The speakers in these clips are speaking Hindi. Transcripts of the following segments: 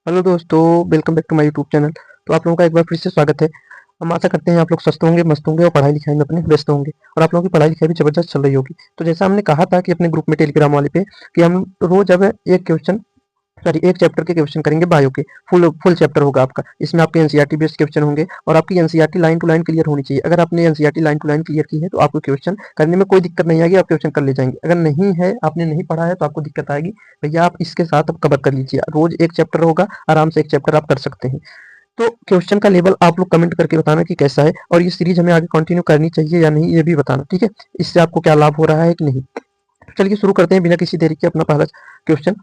हेलो दोस्तों, welcome back to my YouTube channel. तो आप लोगों का एक बार फिर से स्वागत है। हम आशा करते हैं आप लोग स्वस्थ होंगे, मस्त होंगे और पढ़ाई लिखाई में अपने व्यस्त होंगे और आप लोगों की पढ़ाई लिखाई भी जबरदस्त चल रही होगी। तो जैसा हमने कहा था कि अपने ग्रुप में टेलीग्राम वाले पे कि हम रोज अब एक चैप्टर के क्वेश्चन करेंगे बायो के। फुल फुल चैप्टर होगा आपका। इसमें आपके एनसीईआरटी बेस्ड क्वेश्चन होंगे और आपकी NCERT line to line clear होनी चाहिए। अगर आपने NCERT line to line clear की है तो आपको क्वेश्चन करने में कोई दिक्कत नहीं आएगी, आप क्वेश्चन कर ले जाएंगे। अगर नहीं है, आपने नहीं पढ़ा है तो आपको दिक्कत आएगी। भैया आप इसके साथ अब कवर कर लीजिए, रोज एक चैप्टर होगा, आराम से एक चैप्टर आप कर सकते हैं। तो क्वेश्चन का लेवल आप लोग कमेंट करके बताना कि कैसा है और ये सीरीज हमें आगे कंटिन्यू करनी चाहिए या नहीं, ये भी बताना, ठीक है। इससे आपको क्या लाभ हो रहा है कि नहीं। तो चलिए शुरू करते हैं बिना किसी देरी के अपना क्वेश्चन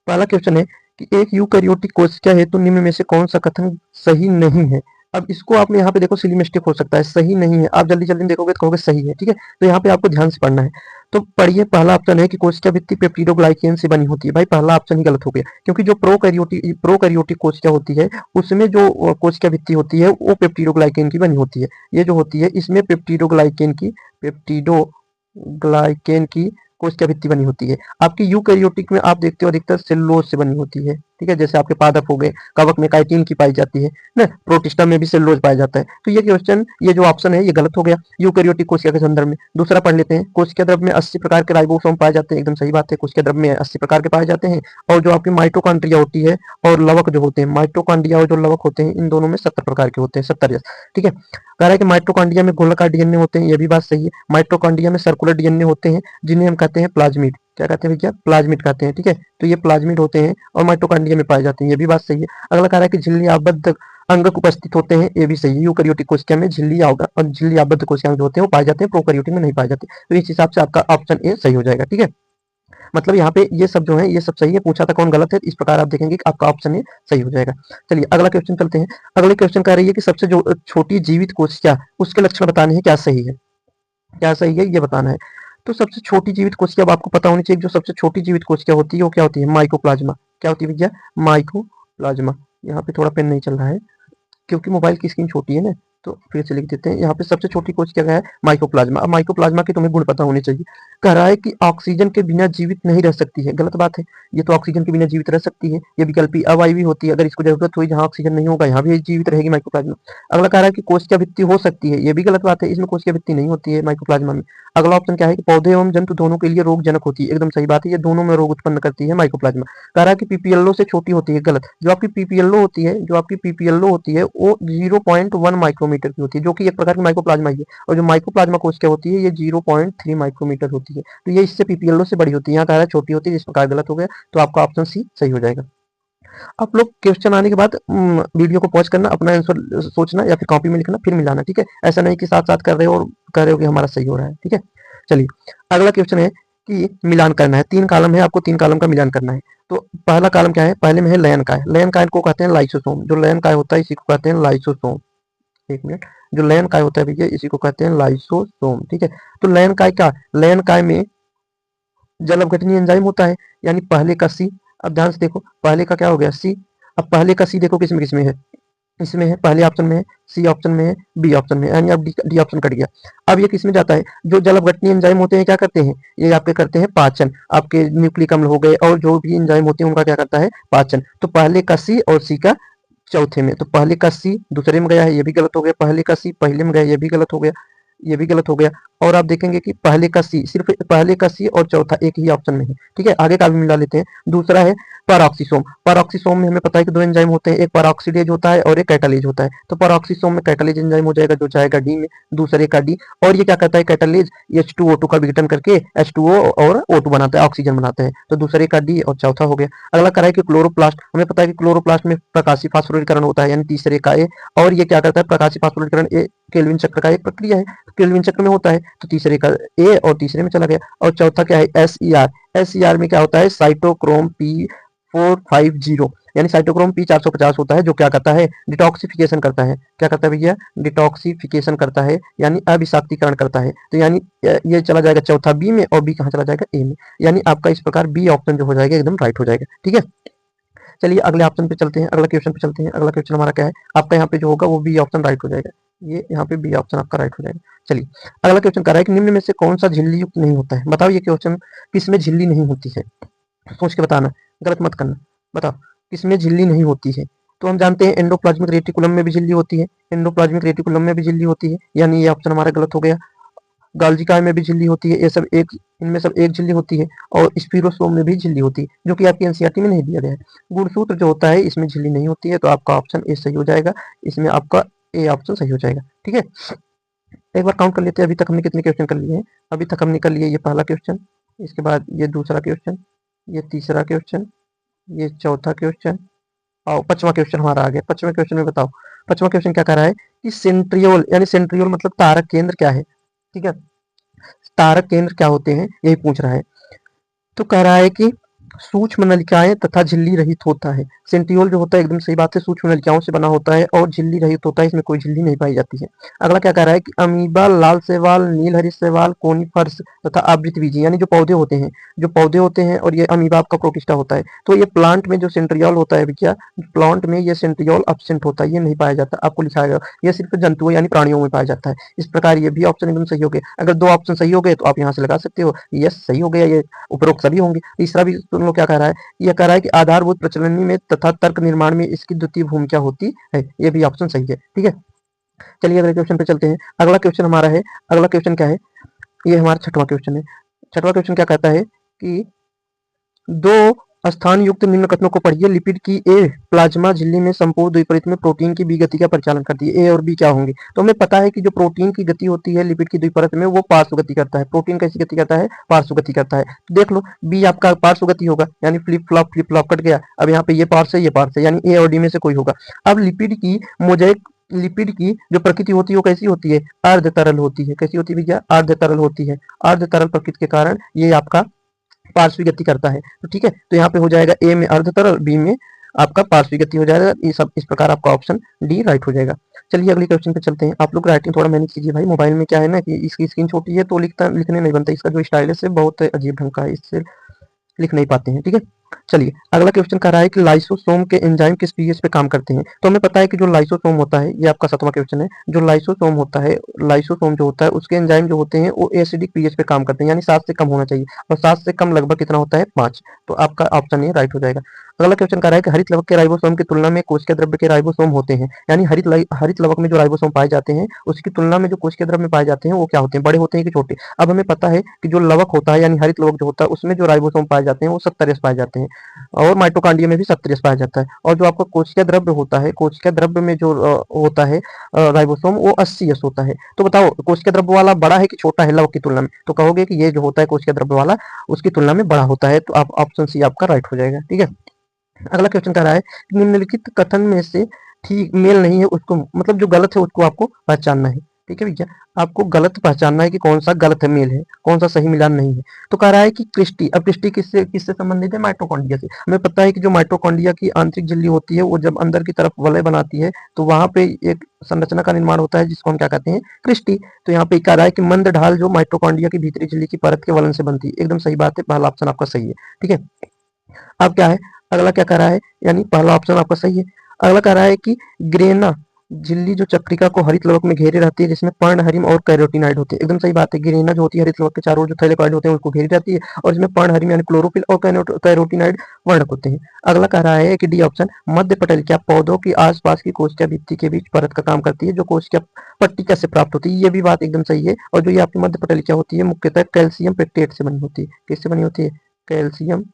पहला क्वेश्चन है कि एक यूकैरियोटिक कोशिका हेतु निम्न में से कौन सा कथन सही नहीं है। अब इसको आपने यहाँ पे देखो, सिली मिस्टेक हो सकता है, सही नहीं है। आप जल्दी जल्दी देखोगे तो कहोगे सही है, ठीक है। तो यहाँ पे आपको ध्यान से पढ़ना है। तो पढ़िए, पहला ऑप्शन है कि कोशिका भित्ति पेप्टिडोग्लाइकेन से बनी होती है। भाई पहला ऑप्शन ही गलत हो गया, क्योंकि जो प्रोकैरियोटिक कोशिका होती है उसमें जो कोशिका भित्ति होती है वो पेप्टिडोग्लाइकेन की बनी होती है। ये जो होती है इसमें पेप्टिडोग्लाइकेन की कोशिका भित्ति बनी होती है। आपकी यूकैरियोटिक में आप देखते हो अधिकतर सेलुलोज से बनी होती है, ठीक है। जैसे आपके पादप हो गए, कवक में काइटिन की पाई जाती है ना, प्रोटिस्टा में भी सेलुलोज पाया जाता है। तो ये क्वेश्चन, ये जो ऑप्शन है ये गलत हो गया यूकैरियोटिक कोशिका के संदर्भ में। दूसरा पढ़ लेते हैं, कोशिका द्रव्य में 80 प्रकार के राइबोसोम पाए जाते हैं। एकदम सही बात है, कोशिका द्रव्य में 80 प्रकार के पाए जाते हैं। और जो आपकी माइटोकॉन्ड्रिया होती है और लवक जो होते हैं, माइटोकॉन्ड्रिया और जो लवक होते हैं, इन दोनों में 70 प्रकार के होते हैं, 70, ठीक है। कह रहा है कि माइटोकॉन्ड्रिया में गोलाकार डीएनए होते हैं, ये भी बात सही है। माइटोकॉन्ड्रिया में सर्कुलर डीएनए होते हैं जिन्हें हम कहते हैं प्लाज्मिड। क्या कहते हैं भैया? प्लाज्मिड कहते हैं, ठीक है। तो ये प्लाज्मिड होते हैं और माइटोकॉन्ड्रिया में पाए जाते हैं, ये भी बात सही है। अगला कह रहा है कि झिल्ली आबद्ध अंगक उपस्थित होते हैं, ये भी सही है। यूकैरियोटिक कोशिका में झिल्ली और झिल्ली आबद्ध कोशिकाएं जो होते हैं वो पाए जाते हैं, प्रोकैरियोटिक में नहीं पाए जाते। तो इस हिसाब से आपका ऑप्शन ए सही हो जाएगा, ठीक है। मतलब यहाँ पे ये सब जो है ये सब सही है। पूछा था कौन गलत है, इस प्रकार आप देखेंगे कि आपका ऑप्शन ए सही हो जाएगा। चलिए अगला क्वेश्चन चलते हैं। अगले क्वेश्चन कह रही है कि सबसे जो छोटी जीवित कोशिका, उसके लक्षण बताने हैं, क्या सही है, क्या सही है ये बताना है। तो सबसे छोटी जीवित कोशिका अब आपको पता होनी चाहिए, जो सबसे छोटी जीवित कोशिका होती है वो क्या होती है? माइकोप्लाज्मा। क्या होती है भैया? माइकोप्लाज्मा। यहाँ पे थोड़ा पेन नहीं चल रहा है क्योंकि मोबाइल की स्क्रीन छोटी है ना, तो फिर से लिख देते हैं। यहाँ पे सबसे छोटी कोशिका क्या है? माइकोप्लाज्मा। अब माइकोप्लाज्मा के तुम्हें गुण पता होने चाहिए। कह रहा है कि ऑक्सीजन के बिना जीवित नहीं रह सकती है, गलत बात है। ये तो ऑक्सीजन के बिना जीवित रह सकती है, ये विकल्पी अवायवी होती है। अगर इसको जरूरत हुई, जहाँ ऑक्सीजन नहीं होगा यहाँ भी जीवित रहेगी माइकोप्लाज्मा। अगला कह रहा है कि कोशिका भित्ति हो सकती है, ये भी गलत बात है, इसमें कोशिका भित्ति नहीं होती है माइकोप्लाज्मा में। अगला ऑप्शन क्या है कि पौधे एवं जंतु दोनों के लिए रोगजनक होती है, एकदम सही बात है, ये दोनों में रोग उत्पन्न करती है माइकोप्लाज्मा। कह रहा है कि पीपीएलओ से छोटी होती है, गलत। जो आपकी पीपीएलओ होती है, वो 0.1 माइक्रोमीटर की होती है, जो कि एक प्रकार की माइकोप्लाज्मा ही है। और जो माइकोप्लाज्मा कोशिका होती है ये 0.3 माइक्रोमीटर होती है, तो ये इससे पीपीएलओ से बड़ी होती है। यहाँ कह रहा है छोटी होती है, इस प्रकार गलत हो गया, तो आपका ऑप्शन सी सही हो जाएगा। आप लोग क्वेश्चन आने के बाद वीडियो को पॉज करना, अपना आंसर सोचना या फिर कॉपी में लिखना, फिर मिलाना, ठीक है। ऐसा नहीं कि साथ साथ कर रहे हो और कह रहे हो कि हमारा सही हो रहा है, ठीक है। चलिए अगला क्वेश्चन है कि मिलान करना है। 3 कॉलम है, आपको 3 कॉलम का मिलान करना है। तो पहला कॉलम क्या है? पहले में है लयन काय। लयन काय को कहते हैं लाइसोसोम। जो लयन काय होता है इसी को कहते हैं लाइसोसोम। एक मिनट, जो लयन काय होता है भैया इसी को कहते हैं लाइसोसोम, ठीक है। तो लयन काय क्या? लयन काय में जल अपघटनीय एंजाइम होता है, यानी पहले का सी। अब ध्यान से देखो, पहले का क्या हो गया? सी। अब पहले का सी देखो किसमें किसमें है, इसमें है, पहले ऑप्शन में है, सी ऑप्शन में है, बी ऑप्शन में है, यानी अब डी ऑप्शन कट गया। अब ये किसमें जाता है? जो जल अपघटनीय एंजाइम होते हैं क्या करते हैं? ये आपके करते हैं पाचन। आपके न्यूक्लिक अम्ल हो गए और जो भी एंजाइम होते हैं उनका क्या करता है? पाचन। तो पहले का सी और सी का चौथे में, तो पहले का सी दूसरे में गया है, ये भी गलत हो गया। पहले का सी पहले में गया, ये भी गलत हो गया, ये भी गलत हो गया। और आप देखेंगे कि पहले का सी, सिर्फ पहले का सी और चौथा एक ही ऑप्शन में है, ठीक है। आगे का भी मिला लेते हैं। दूसरा है पैरोक्सीसोम। पैरोक्सीसोम में हमें पता है कि 2 एंजाइम होते हैं, एक पैरोक्सीडेज होता है और एक कैटालेज होता है। तो पैरोक्सीसोम में कैटालेज एंजाइम हो जाएगा, जो जाएगा डी में, दूसरे का डी। और ये क्या करता है? कैटालेज H2O2 का विघटन करके H2O और O2 बनाता है, ऑक्सीजन बनाता है। तो दूसरे का डी और चौथा हो गया। अगला करा है कि क्लोरोप्लास्ट। हमें पता है कि क्लोरोप्लास्ट में प्रकाशीय फास्फोरिलीकरण होता है, यानी तीसरे का ए। और ये क्या करता है? प्रकाशीय फास्फोरिलीकरण ए केल्विन चक्र का एक प्रक्रिया है, केल्विन चक्र में होता है। तो तीसरे का ए और तीसरे में चला गया। और चौथा क्या है? SER। SER में क्या होता है? साइटोक्रोम P450, यानी साइटोक्रोम P450 होता है, जो क्या करता है? डिटॉक्सिफिकेशन करता है। क्या करता है भैया? डिटॉक्सिफिकेशन करता है, यानी अविषाक्तीकरण करता है। तो यानी ये चला जाएगा चौथा बी में और बी कहाँ चला जाएगा? ए में। यानी आपका इस प्रकार बी ऑप्शन जो हो जाएगा एकदम राइट हो जाएगा, ठीक है। चलिए अगले ऑप्शन पे चलते हैं, अगला क्वेश्चन पे चलते हैं। अगला क्वेश्चन हमारा क्या है? आपका यहाँ पे जो होगा वो बी ऑप्शन राइट हो जाएगा, ये यहाँ पे बी ऑप्शन आपका राइट हो जाएगा। चलिए अगला क्वेश्चन कर रहा है कि निम्न में से कौन सा झिल्ली युक्त नहीं होता है। बताओ ये क्वेश्चन किसमें झिल्ली नहीं होती है, सोच के बताना, गलत मत करना, बताओ। किसमें झिल्ली नहीं होती है? तो हम जानते हैं एंडोप्लाज्मिक रेटिकुलम में भी झिल्ली होती है, एंडोप्लाज्मिक रेटिकुलम में भी झिल्ली होती है, यानी ये ऑप्शन हमारा गलत हो गया। गाल्जिका में भी झिल्ली होती है, ये सब एक, इनमें सब एक झिल्ली होती है, और स्पिरोसोम में भी झिल्ली होती है, जो कि आपकी एनसीईआरटी में नहीं दिया गया है। गुणसूत्र जो होता है इसमें झिल्ली नहीं होती है, तो आपका ऑप्शन ए सही हो जाएगा, इसमें आपका ए ऑप्शन सही हो जाएगा। ठीक है, एक बार काउंट कर लेते हैं अभी तक हमने कितने क्वेश्चन कर लिए हैं। अभी तक हमने कर लिए ये पहला क्वेश्चन, इसके बाद ये दूसरा क्वेश्चन, ये तीसरा क्वेश्चन, ये चौथा क्वेश्चन, और पांचवा क्वेश्चन हमारा आ गया। पांचवें क्वेश्चन में बताओ, पांचवा क्वेश्चन क्या कह रहा है कि सेंट्रियोल, यानी सेंट्रियोल मतलब तारक केंद्र क्या है? ठीक है, तारक केंद्र क्या होते हैं यही पूछ रहा है। तो कह रहा है कि सूक्ष्म नलिकाएं तथा झिल्ली रहित होता है। सेंट्रियोल जो होता है एकदम सही बात है, सूक्ष्म नलिकाओं से बना होता है और झिल्ली रहित होता है, इसमें कोई झिल्ली नहीं पाई जाती है। अगला क्या कह रहा है कि अमीबा, लाल शैवाल, नीलहरित शैवाल, कोनिफर्स तथा आवृतबीजी, यानी जो पौधे होते हैं, जो पौधे होते हैं, और ये अमीबा आपका प्रोटिस्टा होता है। तो ये प्लांट में जो सेंट्रियोल होता है भैया, प्लांट में ये सेंट्रियोल एब्सेंट होता है, ये नहीं पाया जाता, आपको लिखाया गया, ये सिर्फ जंतुओं यानी प्राणियों में पाया जाता है। इस प्रकार ये भी ऑप्शन एकदम सही हो गए। अगर दो ऑप्शन सही हो गए तो आप यहाँ से लगा सकते हो, यस सही हो गया, ये उपरोक्त सभी होंगे। तीसरा भी सुन लो क्या कह रहा है, यह कह रहा है कि आधारभूत प्रचलनी में तथा तर्क निर्माण में इसकी द्वितीय भूमिका होती है, ये भी ऑप्शन सही है। ठीक है, चलिए अगले क्वेश्चन पे चलते हैं। अगला क्वेश्चन हमारा है, अगला क्वेश्चन क्या है, ये हमारा छठवां क्वेश्चन है। छठवां क्वेश्चन क्या कहता है कि दो स्थान युक्त निम्न कथनों को पढ़िए। लिपिड की ए प्लाज्मा झिल्ली में संपूर्ण द्विपरित में प्रोटीन की बी गति का परिचालन करती है। ए और बी क्या होंगे? तो हमें पता है कि जो प्रोटीन की गति होती है लिपिड की द्विपरत में, वो पार्श्व गति करता है। प्रोटीन कैसी गति करता है? पार्श्व गति करता है। तो देख लो बी आपका पार्श्व गति होगा, यानी फ्लिप फ्लॉप कट गया। अब यहाँ पे ये पार्श्व है, ये पार्श्व है, यानी ए और डी में से कोई होगा। अब लिपिड की मोजाइक, लिपिड की जो प्रकृति होती है वो कैसी होती है? अर्ध तरल होती है। कैसी होती है भैया? अर्ध तरल होती है। अर्ध तरल प्रकृति के कारण ये आपका पार्श्वी गति करता है। तो ठीक है, तो यहाँ पे हो जाएगा ए में अर्ध तरल, बी में आपका पार्श्वी गति हो जाएगा। ये सब इस प्रकार आपका ऑप्शन डी राइट हो जाएगा। चलिए अगले क्वेश्चन पे चलते हैं। आप लोग राइटिंग थोड़ा मैनेज कीजिए भाई, मोबाइल में क्या है ना कि इसकी स्क्रीन छोटी है तो लिखने नहीं बनता, इसका जो स्टाइलिश है बहुत अजीब ढंग का है, इससे लिख नहीं पाते हैं। ठीक है, चलिए अगला क्वेश्चन कह रहा है कि लाइसोसोम के एंजाइम किस पीएच पे काम करते हैं? तो हमें पता है कि जो लाइसोसोम होता है, ये आपका 7वां क्वेश्चन है, जो लाइसोसोम होता है, लाइसोसोम जो होता है उसके एंजाइम जो होते हैं वो एसिडिक पीएच पे काम करते हैं, यानी 7 से कम होना चाहिए, और 7 से कम लगभग कितना होता है? 5। तो आपका ऑप्शन ए राइट हो जाएगा। अगला क्वेश्चन कह रहा है कि हरित लवक के राइबोसोम की तुलना में कोशिका द्रव्य के राइबोसोम होते हैं, यानी हरित लवक में जो राइबोसोम पाए जाते हैं उसकी तुलना में जो कोशिका द्रव्य में पाए जाते हैं वो क्या होते हैं? बड़े होते हैं कि छोटे? अब हमें पता है कि जो लवक होता है यानी हरित लवक जो होता है उसमें जो राइबोसोम पाए जाते हैं वो 70 पाए जाते हैं, और माइटोकॉन्ड्रिया में भी 70 पाया जाता है। और जो आपका कोशिका द्रव्य होता है, कोशिका द्रव्य में जो होता है राइबोसोम, वो 80 होता है। तो बताओ कोशिका द्रव्य वाला बड़ा है कि छोटा है लवक की तुलना में? तो कहोगे कि ये जो होता है कोशिका द्रव्य वाला उसकी तुलना में बड़ा होता है, तो आप ऑप्शन सी आपका राइट हो जाएगा। ठीक है, अगला क्वेश्चन कह रहा है कि निम्नलिखित कथन में से ठीक मेल नहीं है उसको, मतलब जो गलत है उसको आपको पहचानना है। ठीक है भैया, आपको गलत पहचानना है कि कौन सा गलत है, मेल है, कौन सा सही मिलान नहीं है। तो कह रहा है कि क्रिस्टी, अब क्रिस्टी किससे किससे संबंधित है? माइटोकॉन्ड्रिया से। हमें पता है कि जो माइटोकॉन्ड्रिया की आंतरिक झिल्ली होती है वो जब अंदर की तरफ वलय बनाती है तो वहां पे एक संरचना का निर्माण होता है जिसको हम क्या कहते हैं? क्रिस्टी। तो यहाँ पे कह रहा है कि मंद ढाल जो माइटोकॉन्ड्रिया की भीतरी झिल्ली की परत के वलन से बनती है। एकदम सही बात है, पहला ऑप्शन आपका सही है। ठीक है, अब क्या है, अगला क्या कह रहा है, यानी पहला ऑप्शन आपका सही है। अगला कह रहा है कि ग्रेना झिल्ली जो चक्रिका को हरित लवक में घेरे रहती है जिसमें पर्णहरिम और कैरोटीनाइड होते हैं। एकदम सही बात है, ग्रेना जो होती है हरित लवक के चारों ओर जो थैलेकॉइड होते हैं उसको घेरी रहती है, और इसमें पर्णहरिम यानी क्लोरोफिल और कैरोटीनाइड वर्णक होते हैं। अगला कह रहा है कि डी ऑप्शन मध्य पटलिका पौधों की आसपास की कोशिका भित्ति के बीच परत का काम करती है जो कोशिका पट्टिका से प्राप्त होती है। ये भी बात एकदम सही है, और जो ये आपकी मध्य पटलिका होती है मुख्यतः कैल्शियम पेक्टेट से बनी होती है। किससे बनी होती है? Calcium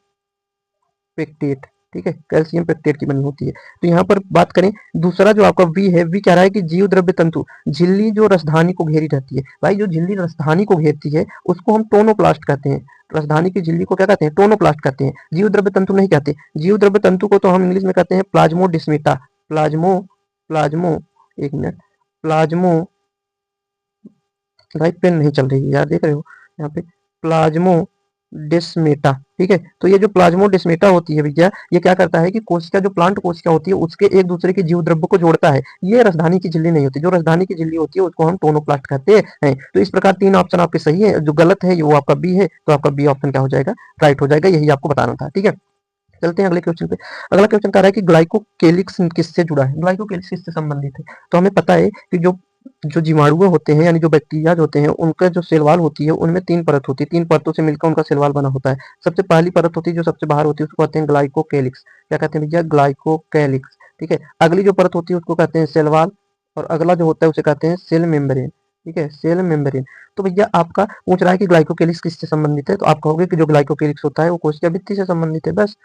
pectate. ठीक है, कैल्शियम पेक्टेट की बनी होती है। तो यहाँ पर बात करें, दूसरा जो आपका वी है, वी कह रहा है कि जीव द्रव्य तंतु झिल्ली जो रसधानी को घेरी रहती है। भाई जो झिल्ली रसधानी को घेरती है उसको हम टोनोप्लास्ट कहते हैं। रसधानी की झिल्ली को क्या कहते हैं? टोनोप्लास्ट कहते हैं, जीव द्रव्य तंतु नहीं कहते। जीव द्रव्य तंतु को तो हम इंग्लिश में कहते हैं प्लाज्मोडिस्मेटा। प्लाज्मो प्लाज्मो एक मिनट, प्लाज्मो, भाई पेन नहीं चल रही है यार, देख रहे हो यहाँ पे, प्लाज्मो डिस्मेटा। ठीक है, तो ये जो प्लाज्मोडिस्मेटा होती है भैया, ये क्या करता है कि कोशिका जो प्लांट कोशिका होती है उसके एक दूसरे के जीव द्रव्य को जोड़ता है। ये रसधानी की झिल्ली नहीं होती, जो रसधानी की झिल्ली होती है उसको हम टोनोप्लास्ट कहते हैं। तो इस प्रकार 3 ऑप्शन आपके सही है, जो गलत है वो आपका बी है, तो आपका बी ऑप्शन क्या हो जाएगा? राइट हो जाएगा, यही आपको बताना था। ठीक है, चलते हैं अगले क्वेश्चन पे। अगला क्वेश्चन कह रहा है कि ग्लाइकोकेलिक्स किससे जुड़ा है? ग्लाइकोकेलिक्स किससे संबंधित है? तो हमें पता है कि जो जो जीवाणु होते हैं यानी जो बैक्टीरिया होते हैं उनका जो सेल वॉल होती है उनमें 3 परत होती है, 3 परतों से मिलकर उनका सेल वॉल बना होता है। सबसे पहली परत होती है जो सबसे बाहर होती है उसको कहते हैं ग्लाइकोकेलिक्स। क्या कहते हैं भैया? ग्लाइकोकेलिक्स। ठीक है। अगली जो परत होती है उसको कहते हैं सेल वॉल और अगला जो होता है उसे कहते हैं सेल मेम्ब्रेन। ठीक है, सेल मेम्ब्रेन। तो भैया आपका पूछ रहा है कि ग्लाइकोकेलिक्स किससे संबंधित है, तो आप कहोगे कि जो ग्लाइकोकेलिक्स होता है वो कोशिका भित्ति से संबंधित है, बस।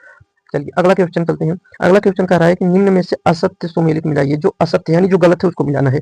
चलिए अगला क्वेश्चन चलते हैं। अगला क्वेश्चन कह रहा है कि निम्न में से असत्य सुमेलित मिलाइए। जो असत्य यानी जो गलत है उसको मिलाना है,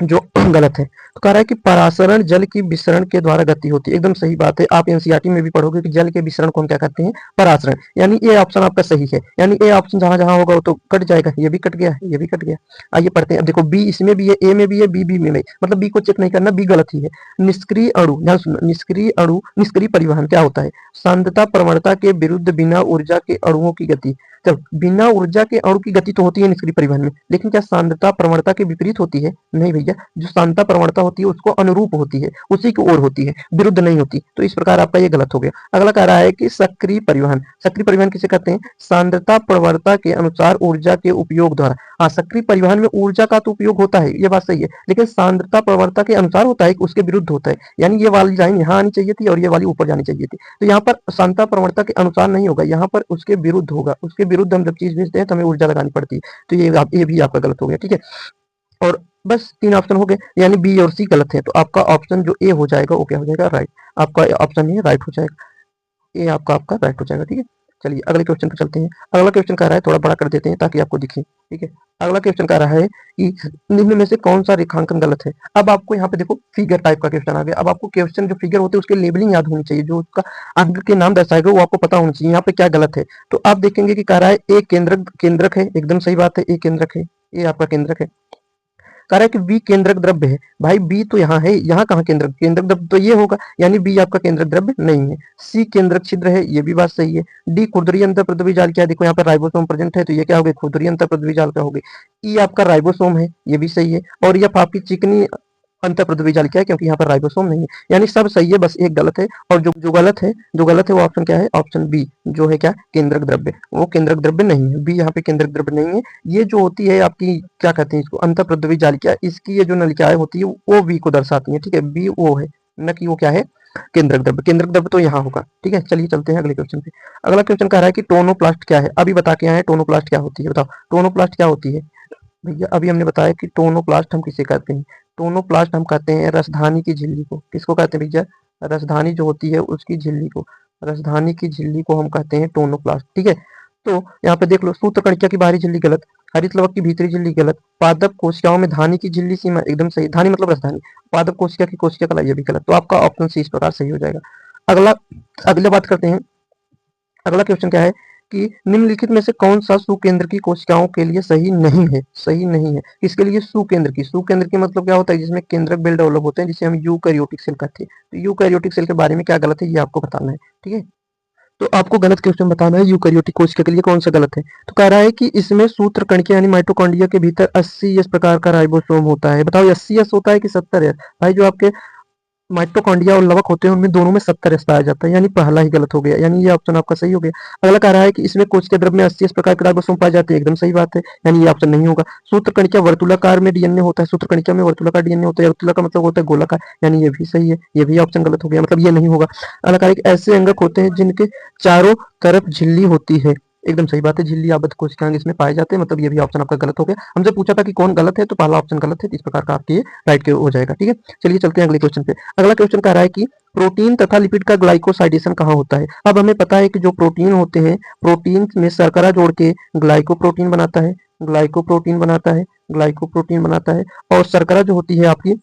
जो गलत है। तो कह रहा है कि परासरण जल की विसरण के द्वारा गति होती है। एकदम सही बात है, आप एनसीईआरटी में भी पढ़ोगे कि जल के विसरण को हम क्या कहते हैं? परासरण। यानी ये ऑप्शन आपका सही है, यानी ए ऑप्शन जहां जहां होगा वो तो कट जाएगा। ये भी कट गया, ये भी कट गया। आइए पढ़ते हैं। अब देखो बी इसमें भी है, ए में भी है, बी में भी, मतलब बी को चेक नहीं करना, बी गलत ही है। निष्क्रिय अणु, ध्यान सुनो, निष्क्रिय अणु, निष्क्रिय परिवहन क्या होता है? सांद्रता प्रवणता के विरुद्ध बिना ऊर्जा के अणुओं की गति। चलो, बिना ऊर्जा के अणु की गति तो होती है निष्क्रिय परिवहन में, लेकिन क्या सांद्रता प्रवणता के विपरीत होती है? नहीं भैया, जो सांद्रता प्रवणता होती है उसको अनुरूप होती है, उसी की ओर होती है, विरुद्ध नहीं होती। तो इस प्रकार आपका ये गलत हो गया। अगला कह रहा है कि सक्रिय परिवहन। सक्रिय परिवहन किसे कहते हैं? सांद्रता प्रवणता के अनुसार ऊर्जा के उपयोग द्वारा। हाँ, सक्रिय परिवहन में ऊर्जा का तो उपयोग होता है, ये बात सही है, लेकिन सांद्रता प्रवणता के अनुसार होता है, उसके विरुद्ध होता है। यानी ये वाली लाइन यहाँ आनी चाहिए थी और ये वाली ऊपर जानी चाहिए थी। तो यहाँ पर सांद्रता प्रवणता के अनुसार नहीं होगा, यहाँ पर उसके विरुद्ध होगा। उसके विरुद्ध हम जब चीज भेजते हैं तो हमें ऊर्जा लगानी पड़ती है। तो ये भी आपका गलत हो गया। ठीक है, और बस 3 ऑप्शन हो गए, यानी बी और सी गलत है। तो आपका ऑप्शन जो ए हो जाएगा वो क्या हो जाएगा? राइट। आपका ऑप्शन ये राइट हो जाएगा, ये आपका राइट हो जाएगा। ठीक है, चलिए अगले क्वेश्चन पर चलते हैं। अगला क्वेश्चन कह रहा है, थोड़ा बड़ा कर देते हैं ताकि आपको दिखे। ठीक है, अगला क्वेश्चन कह रहा है कि निम्न में से कौन सा रेखांकन गलत है। अब आपको यहाँ पे देखो फिगर टाइप का क्वेश्चन आ गया। अब आपको क्वेश्चन जो फिगर होते हैं उसके लेबलिंग याद होनी चाहिए, जो उसका अंक के नाम दर्शाएगा वो आपको पता होना चाहिए यहाँ पे क्या गलत है। तो आप देखेंगे कि कह रहा है ए केंद्रक है, एकदम सही बात है, ए केंद्रक है, ये आपका केंद्रक है। कह रहा है कि बी केंद्रक द्रव्य है। भाई बी तो यहाँ है, यहाँ कहाँ केंद्रक द्रव्य तो ये होगा, यानी बी आपका केंद्रक द्रव्य नहीं है। सी केंद्रक छिद्र है, ये भी बात सही है। डी खुरदरी अंतर प्रद्रव्य जाल क्या है? देखो यहाँ पर राइबोसोम प्रेजेंट है, तो ये क्या हो गया? खुरदरी अंतर प्रद्रव्य जाल का हो गया। ई आपका राइबोसोम है, ये भी सही है। और ये आपकी चिकनी अंतर प्रद्रव्य जाल क्या है? क्योंकि यहाँ पर राइबोसोम नहीं है। यानी सब सही है, बस एक गलत है। और जो गलत है वो ऑप्शन क्या है? ऑप्शन बी, जो है क्या? केंद्रक द्रव्य। वो केंद्रक द्रव्य नहीं है, बी यहाँ पे केंद्रक द्रव्य नहीं है। ये जो होती है आपकी क्या कहते हैं इसको? अंतर प्रद्रव्य जालिका, इसकी ये जो नलिकाएं होती है वो बी को दर्शाती है। ठीक है, बी वो है, न कि वो क्या है? केंद्रक द्रव्य। केंद्रक द्रव्य तो यहाँ होगा। ठीक है, चलिए चलते हैं अगले क्वेश्चन पे। अगला क्वेश्चन कह रहा है कि टोनोप्लास्ट क्या है? अभी बता के आए टोनोप्लास्ट क्या होती है, बताओ टोनोप्लास्ट क्या होती है। भैया अभी हमने बताया कि टोनोप्लास्ट हम किसे कहते हैं? टोनोप्लास्ट हम कहते हैं रसधानी की झिल्ली को। किसको कहते हैं भैया? रसधानी जो होती है उसकी झिल्ली को, रसधानी की झिल्ली को हम कहते हैं टोनोप्लास्ट। ठीक है, तो यहाँ पे देख लो, सूत्रकणिका की बाहरी झिल्ली गलत, हरित लवक की भीतरी झिल्ली गलत, पादप कोशिकाओं में धानी की झिल्ली सीमा एकदम सही, धानी मतलब रसधानी, पादप कोशिका की कोशिका कला ये भी गलत। तो आपका ऑप्शन सी इस प्रकार सही हो जाएगा। अगला अगले बात करते हैं। अगला क्वेश्चन क्या है कि निम्नलिखित में से कौन सा सुकेंद्र की कोशिकाओं के लिए सही नहीं है? सही नहीं है किसके लिए? सुकेंद्र की मतलब क्या होता है? जिसमें केंद्रक बेल डेवलप होते हैं, जिसे हम यूकैरियोटिक सेल कहते हैं। तो यूकैरियोटिक सेल के बारे में क्या गलत है ये आपको बताना है। ठीक है, तो आपको गलत क्वेश्चन बताना है यूकैरियोटिक कोशिका के लिए कौन सा गलत है। तो कह रहा है कि इसमें सूत्रकणिका यानी माइटोकॉन्ड्रिया के भीतर 80s प्रकार का राइबोसोम होता है। बताओ 80s होता है कि 70s? भाई जो आपके माइटोकॉन्ड्रिया और लवक होते हैं उनमें दोनों में 70s पाया जाता है, यानी पहला ही गलत हो गया, यानी ये ऑप्शन आपका सही हो गया। अगला कह रहा है कि इसमें कोशिका द्रव्य में 80 प्रकार के राइबोसोम पाए जाते हैं, एकदम सही बात है, यानी ये ऑप्शन नहीं होगा। सूत्रकणिका वर्तुलाकार में डीएनए होता है, सूत्रकणिका में वर्तुलाकार डीएनए होता है, वर्तुला का मतलब होता है गोलाकार, यानी ये भी सही है, ये भी ऑप्शन गलत हो गया, मतलब ये नहीं होगा। अगला कह रहा है कि ऐसे अंगक होते हैं जिनके चारों तरफ झिल्ली होती है, एकदम सही बात है, झिल्ली आबद्ध कोशिकांग इसमें पाए जाते हैं, मतलब ये भी ऑप्शन आपका गलत हो गया। हमसे पूछा था कि कौन गलत है, तो पहला ऑप्शन गलत है, इस प्रकार का आपके राइट के हो जाएगा। ठीक है, चलिए चलते हैं अगले क्वेश्चन पे। अगला क्वेश्चन कह रहा है कि प्रोटीन तथा लिपिड का ग्लाइकोसाइडेशन कहाँ होता है। अब हमें पता है कि जो प्रोटीन होते हैं, प्रोटीन में शर्करा जोड़ के ग्लाइकोप्रोटीन बनाता है, ग्लाइकोप्रोटीन बनाता है, ग्लाइकोप्रोटीन बनाता है। और शर्करा जो होती है आपकी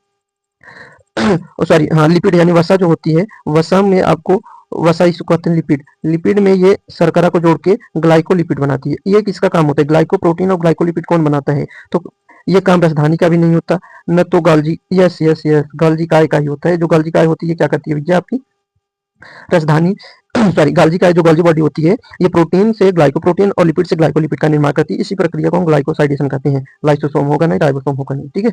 सॉरी हाँ, लिपिड यानी वसा जो होती है, वसा में आपको वसा इसको कहते हैं लिपिड, लिपिड में ये शर्करा को जोड़ के ग्लाइकोलिपिड बनाती है। ये किसका काम होता है? ग्लाइकोप्रोटीन और ग्लाइकोलिपिड कौन बनाता है? तो ये काम राजधानी का भी नहीं होता, न तो गाल्जी, यस यस यस, गाल्जी काय का ही होता है। जो गाल्जी काय होती है क्या करती है भैया? आपकी राजधानी सॉरी गाल्जी काय, जो गाल्जी बॉडी होती है, ये प्रोटीन से ग्लाइकोप्रोटीन और लिपिड से ग्लाइकोलिपिड का निर्माण करती है। इसी प्रक्रिया को हम ग्लाइकोसाइडेशन कहते हैं। लाइसोसोम होगा नहीं, राइबोसोम होगा नहीं। ठीक है,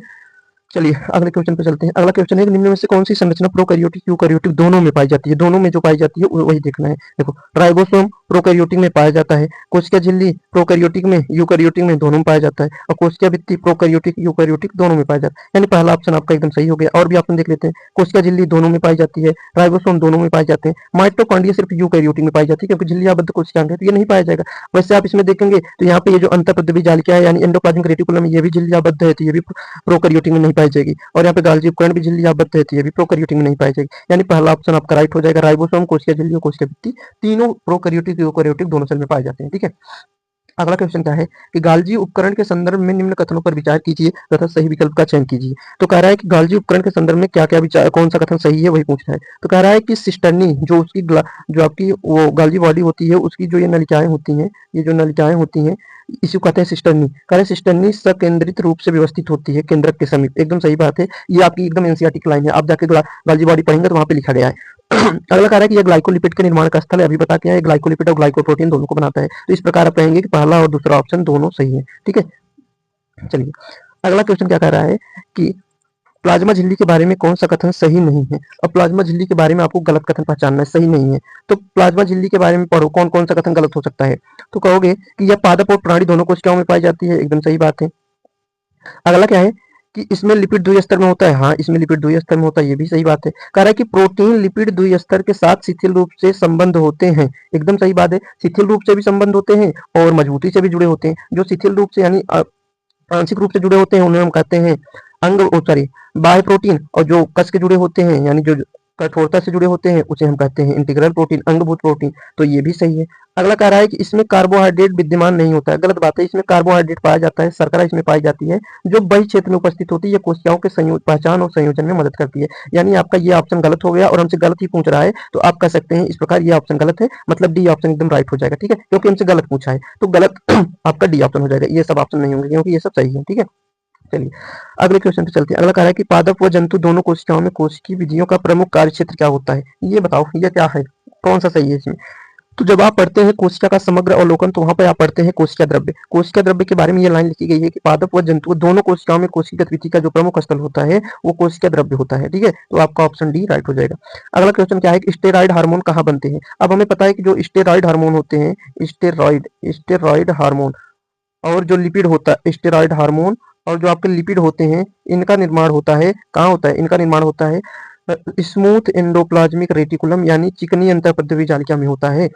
चलिए अगले क्वेश्चन पे चलते हैं। अगला क्वेश्चन है कि निम्न में से कौन सी संरचना प्रोकैरियोटिक यूकैरियोटिक दोनों में पाई जाती है। दोनों में जो पाई जाती है वही देखना है। देखो राइबोसोम प्रोकैरियोटिक में पाया जाता है, कोशिका झिल्ली प्रोकैरियोटिक में यूकैरियोटिक में दोनों में पाया जाता है, और कोशिका भित्ति प्रोकैरियोटिक यूकैरियोटिक दोनों में पाया जाता है। यानी पहला ऑप्शन आपका एकदम सही हो गया। और भी ऑप्शन देख लेते हैं। कोशिका झिल्ली दोनों में पाई जाती है, राइबोसोम दोनों में पाए जाते हैं, माइटोकॉन्ड्रिया सिर्फ यूकैरियोटिक में पाई जाती है क्योंकि झिल्लियाबद्ध कोशिकांग है तो ये नहीं पाया जाएगा। वैसे आप इसमें देखेंगे तो यहाँ पे ये जो अंतःपृथ्वी जालिका है यानी एंडोप्लाज्मिक रेटिकुलम ये भी झिल्लियाबद्ध है तो ये भी प्रोकैरियोटिक में नहीं पाई जाएगी। और यहाँ पे गाल्जी उपकरण भी झिल्लियाबद्ध है तो ये भी प्रोकैरियोटिक में नहीं पाई जाएगी। यानी पहला ऑप्शन आपका राइट हो जाएगा। राइबोसोम, कोशिका झिल्ली और कोशिका भित्ति तीनों प्रोकैरियोटिक यूकैरियोटिक दोनों सेल में पाए जाते हैं। ठीक है। अगला क्वेश्चन क्या है कि गाल्जी उपकरण के संदर्भ में निम्न कथनों पर विचार कीजिए तथा सही विकल्प का चयन कीजिए। तो कह रहा है कि गाल्जी उपकरण के संदर्भ में क्या क्या विचार, कौन सा कथन सही है वही पूछ रहा है। तो कह रहा है कि सिस्टर्नी जो उसकी जो आपकी वो गाल्जी बॉडी होती है उसकी जो ये नलिकाएं होती हैं, ये जो नलिकाएं होती हैं इसी को कहते हैं सिस्टर्नी। कह रहे सिस्टर्नी सकेंद्रित रूप से व्यवस्थित होती है केंद्रक के समीप। एकदम सही बात है, ये आपकी एकदम एनसीईआरटी की लाइन है। आप जाके गाल्जी बॉडी पढ़ेंगे तो वहां पे लिखा गया है। अगला कह रहा है कि यह ग्लाइकोलिपिड के निर्माण का स्थल है। अभी बता के आए ग्लाइकोलिपिड और ग्लाइकोप्रोटीन दोनों को बनाता है। तो इस प्रकार आप कहेंगे कि पहला और दूसरा ऑप्शन दोनों सही है। ठीक है। चलिए अगला क्वेश्चन क्या कह रहा है कि प्लाज्मा झिल्ली के बारे में कौन सा कथन सही नहीं है। और प्लाज्मा झिल्ली के बारे में आपको गलत कथन पहचानना है, सही नहीं है। तो प्लाज्मा झिल्ली के बारे में पढ़ो कौन कौन सा कथन गलत हो सकता है। तो कहोगे कि यह पादप और प्राणी दोनों कोशिकाओं में पाई जाती है। एकदम सही बात है। अगला क्या है कि इसमें लिपिड द्वि स्तर में होता है। हाँ, इसमें लिपिड द्वि स्तर में होता है, ये भी सही बात है। कह रहा है कि प्रोटीन लिपिड द्वि स्तर के साथ शिथिल रूप से संबंध होते हैं। एकदम सही बात है, शिथिल रूप से भी संबंध होते हैं और मजबूती से भी जुड़े होते हैं। जो शिथिल रूप से यानी आंशिक रूप से जुड़े होते हैं उन्हें हम कहते हैं अंग सॉरी बाह्य प्रोटीन, और जो कस के जुड़े होते हैं यानी जो कठोरता से जुड़े होते हैं उसे हम कहते हैं इंटीग्रल प्रोटीन, अंगभूत प्रोटीन। तो ये भी सही है। अगला कह रहा है कि इसमें कार्बोहाइड्रेट विद्यमान नहीं होता है। गलत बात है, इसमें कार्बोहाइड्रेट पाया जाता है, शर्करा इसमें पाई जाती है जो बही क्षेत्र में उपस्थित होती है। ये कोशिकाओं के पहचान और संयोजन में मदद करती है। यानी आपका ये ऑप्शन गलत हो गया और हमसे गलत ही पूछ रहा है तो आप कह सकते हैं इस प्रकार ये ऑप्शन गलत है, मतलब डी ऑप्शन एकदम राइट हो जाएगा। ठीक है, क्योंकि हमसे गलत पूछा है तो गलत आपका डी ऑप्शन हो जाएगा। ये सब ऑप्शन नहीं होंगे क्योंकि ये सब सही है। ठीक है। चलिए अगले क्वेश्चन पे चलते हैं। अगला कह रहा है कि पादप व जंतु दोनों कोशिकाओं में कोशिकीय विधियों का प्रमुख कार्य क्षेत्र क्या होता है। ये बताओ ये क्या है, कौन सा सही है इसमें। तो जब आप पढ़ते हैं कोशिका का समग्र अवलोकन तो वहां पर आप पढ़ते हैं कोशिका द्रव्य। कोशिका द्रव्य के बारे में ये लाइन लिखी गई है कि पादप व जंतु दोनों कोशिकाओं में कोशिकीय गतिविधि का जो प्रमुख स्थल होता है वो कोशिका द्रव्य होता है। ठीक है, तो आपका ऑप्शन डी राइट हो जाएगा। अगला क्वेश्चन क्या है कि स्टेरॉइड हार्मोन कहाँ बनते हैं। अब हमें पता है कि जो स्टेरॉइड हार्मोन होते हैं, स्टेरॉइड हार्मोन और जो लिपिड होता है, स्टेरॉइड हार्मोन और जो आपके लिपिड होते हैं इनका निर्माण होता है, कहाँ होता है, इनका निर्माण होता है स्मूथ एंडोप्लाज्मिक रेटिकुलम यानी चिकनी अंतःपृथ्वी जालिका में होता है,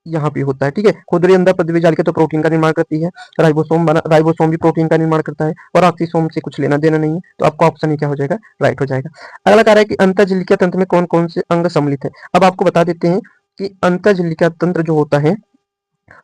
यहाँ पे होता है। ठीक है, खुदरी अंतःपृथ्वी जालिका तो प्रोटीन का निर्माण करती है, राइबोसोम भी प्रोटीन का निर्माण करता है और ऑक्सीसोम से कुछ लेना देना नहीं है। तो आपका ऑप्शन ही क्या हो जाएगा, राइट हो जाएगा। अगला कह रहा है कि अंतःझिल्लिका तंत्र में कौन कौन से अंग सम्मिलित है। अब आपको बता देते हैं कि अंतःझिल्लिका तंत्र जो होता है,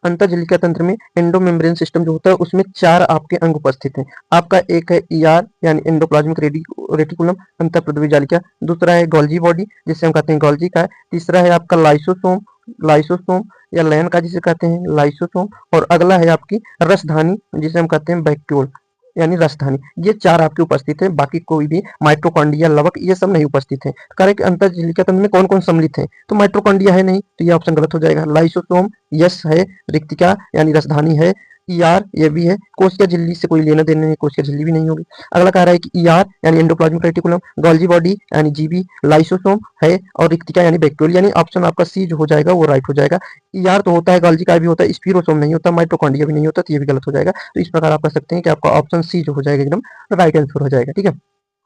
अंतःझिल्लिका तंत्र में एंडोमेम्ब्रेन सिस्टम जो होता है उसमें 4 आपके अंग उपस्थित हैं। आपका एक है ईआर यानी एंडोप्लाज्मिक रेटिकुलम अंतःपृथ्वी जालिका, दूसरा है गोल्जी बॉडी जिसे हम कहते हैं गोल्जी का, तीसरा है आपका लाइसोसोम या लैन का जिसे कहते हैं लाइसोसोम, और अगला है आपकी रसधानी जिसे हम कहते हैं वैक्यूल यानी रसधानी। ये 4 आपके उपस्थित है, बाकी कोई भी माइटोकॉन्ड्रिया लवक ये सब नहीं उपस्थित है। कह रहे कि अंतःझिल्लिका तंत्र में कौन कौन सम्मिलित है, तो माइटोकॉन्ड्रिया है नहीं तो ये ऑप्शन गलत हो जाएगा। लाइसोसोम यस है, रिक्तिका यानी रसधानी है, ईआर ये भी है, कोशिका झिल्ली से कोई लेना देना नहीं, कोशिका झिल्ली भी नहीं होगी। अगला कह रहा है कि ईआर यानी एंडोप्लाज्मिक रेटिकुलम, गोल्जी बॉडी यानी जीबी, लाइसोसोम है और रिक्तिका यानी बैक्टीरियल, यानी ऑप्शन आपका सी जो हो जाएगा वो राइट हो जाएगा। ईआर तो होता है, गोल्जी का भी होता है, स्पिरोसोम नहीं होता, माइटोकॉन्ड्रिया भी नहीं होता, तो ये भी गलत हो जाएगा। तो इस प्रकार आप कह सकते हैं कि आपका ऑप्शन सी जो हो जाएगा एकदम राइट आंसर हो जाएगा। ठीक है।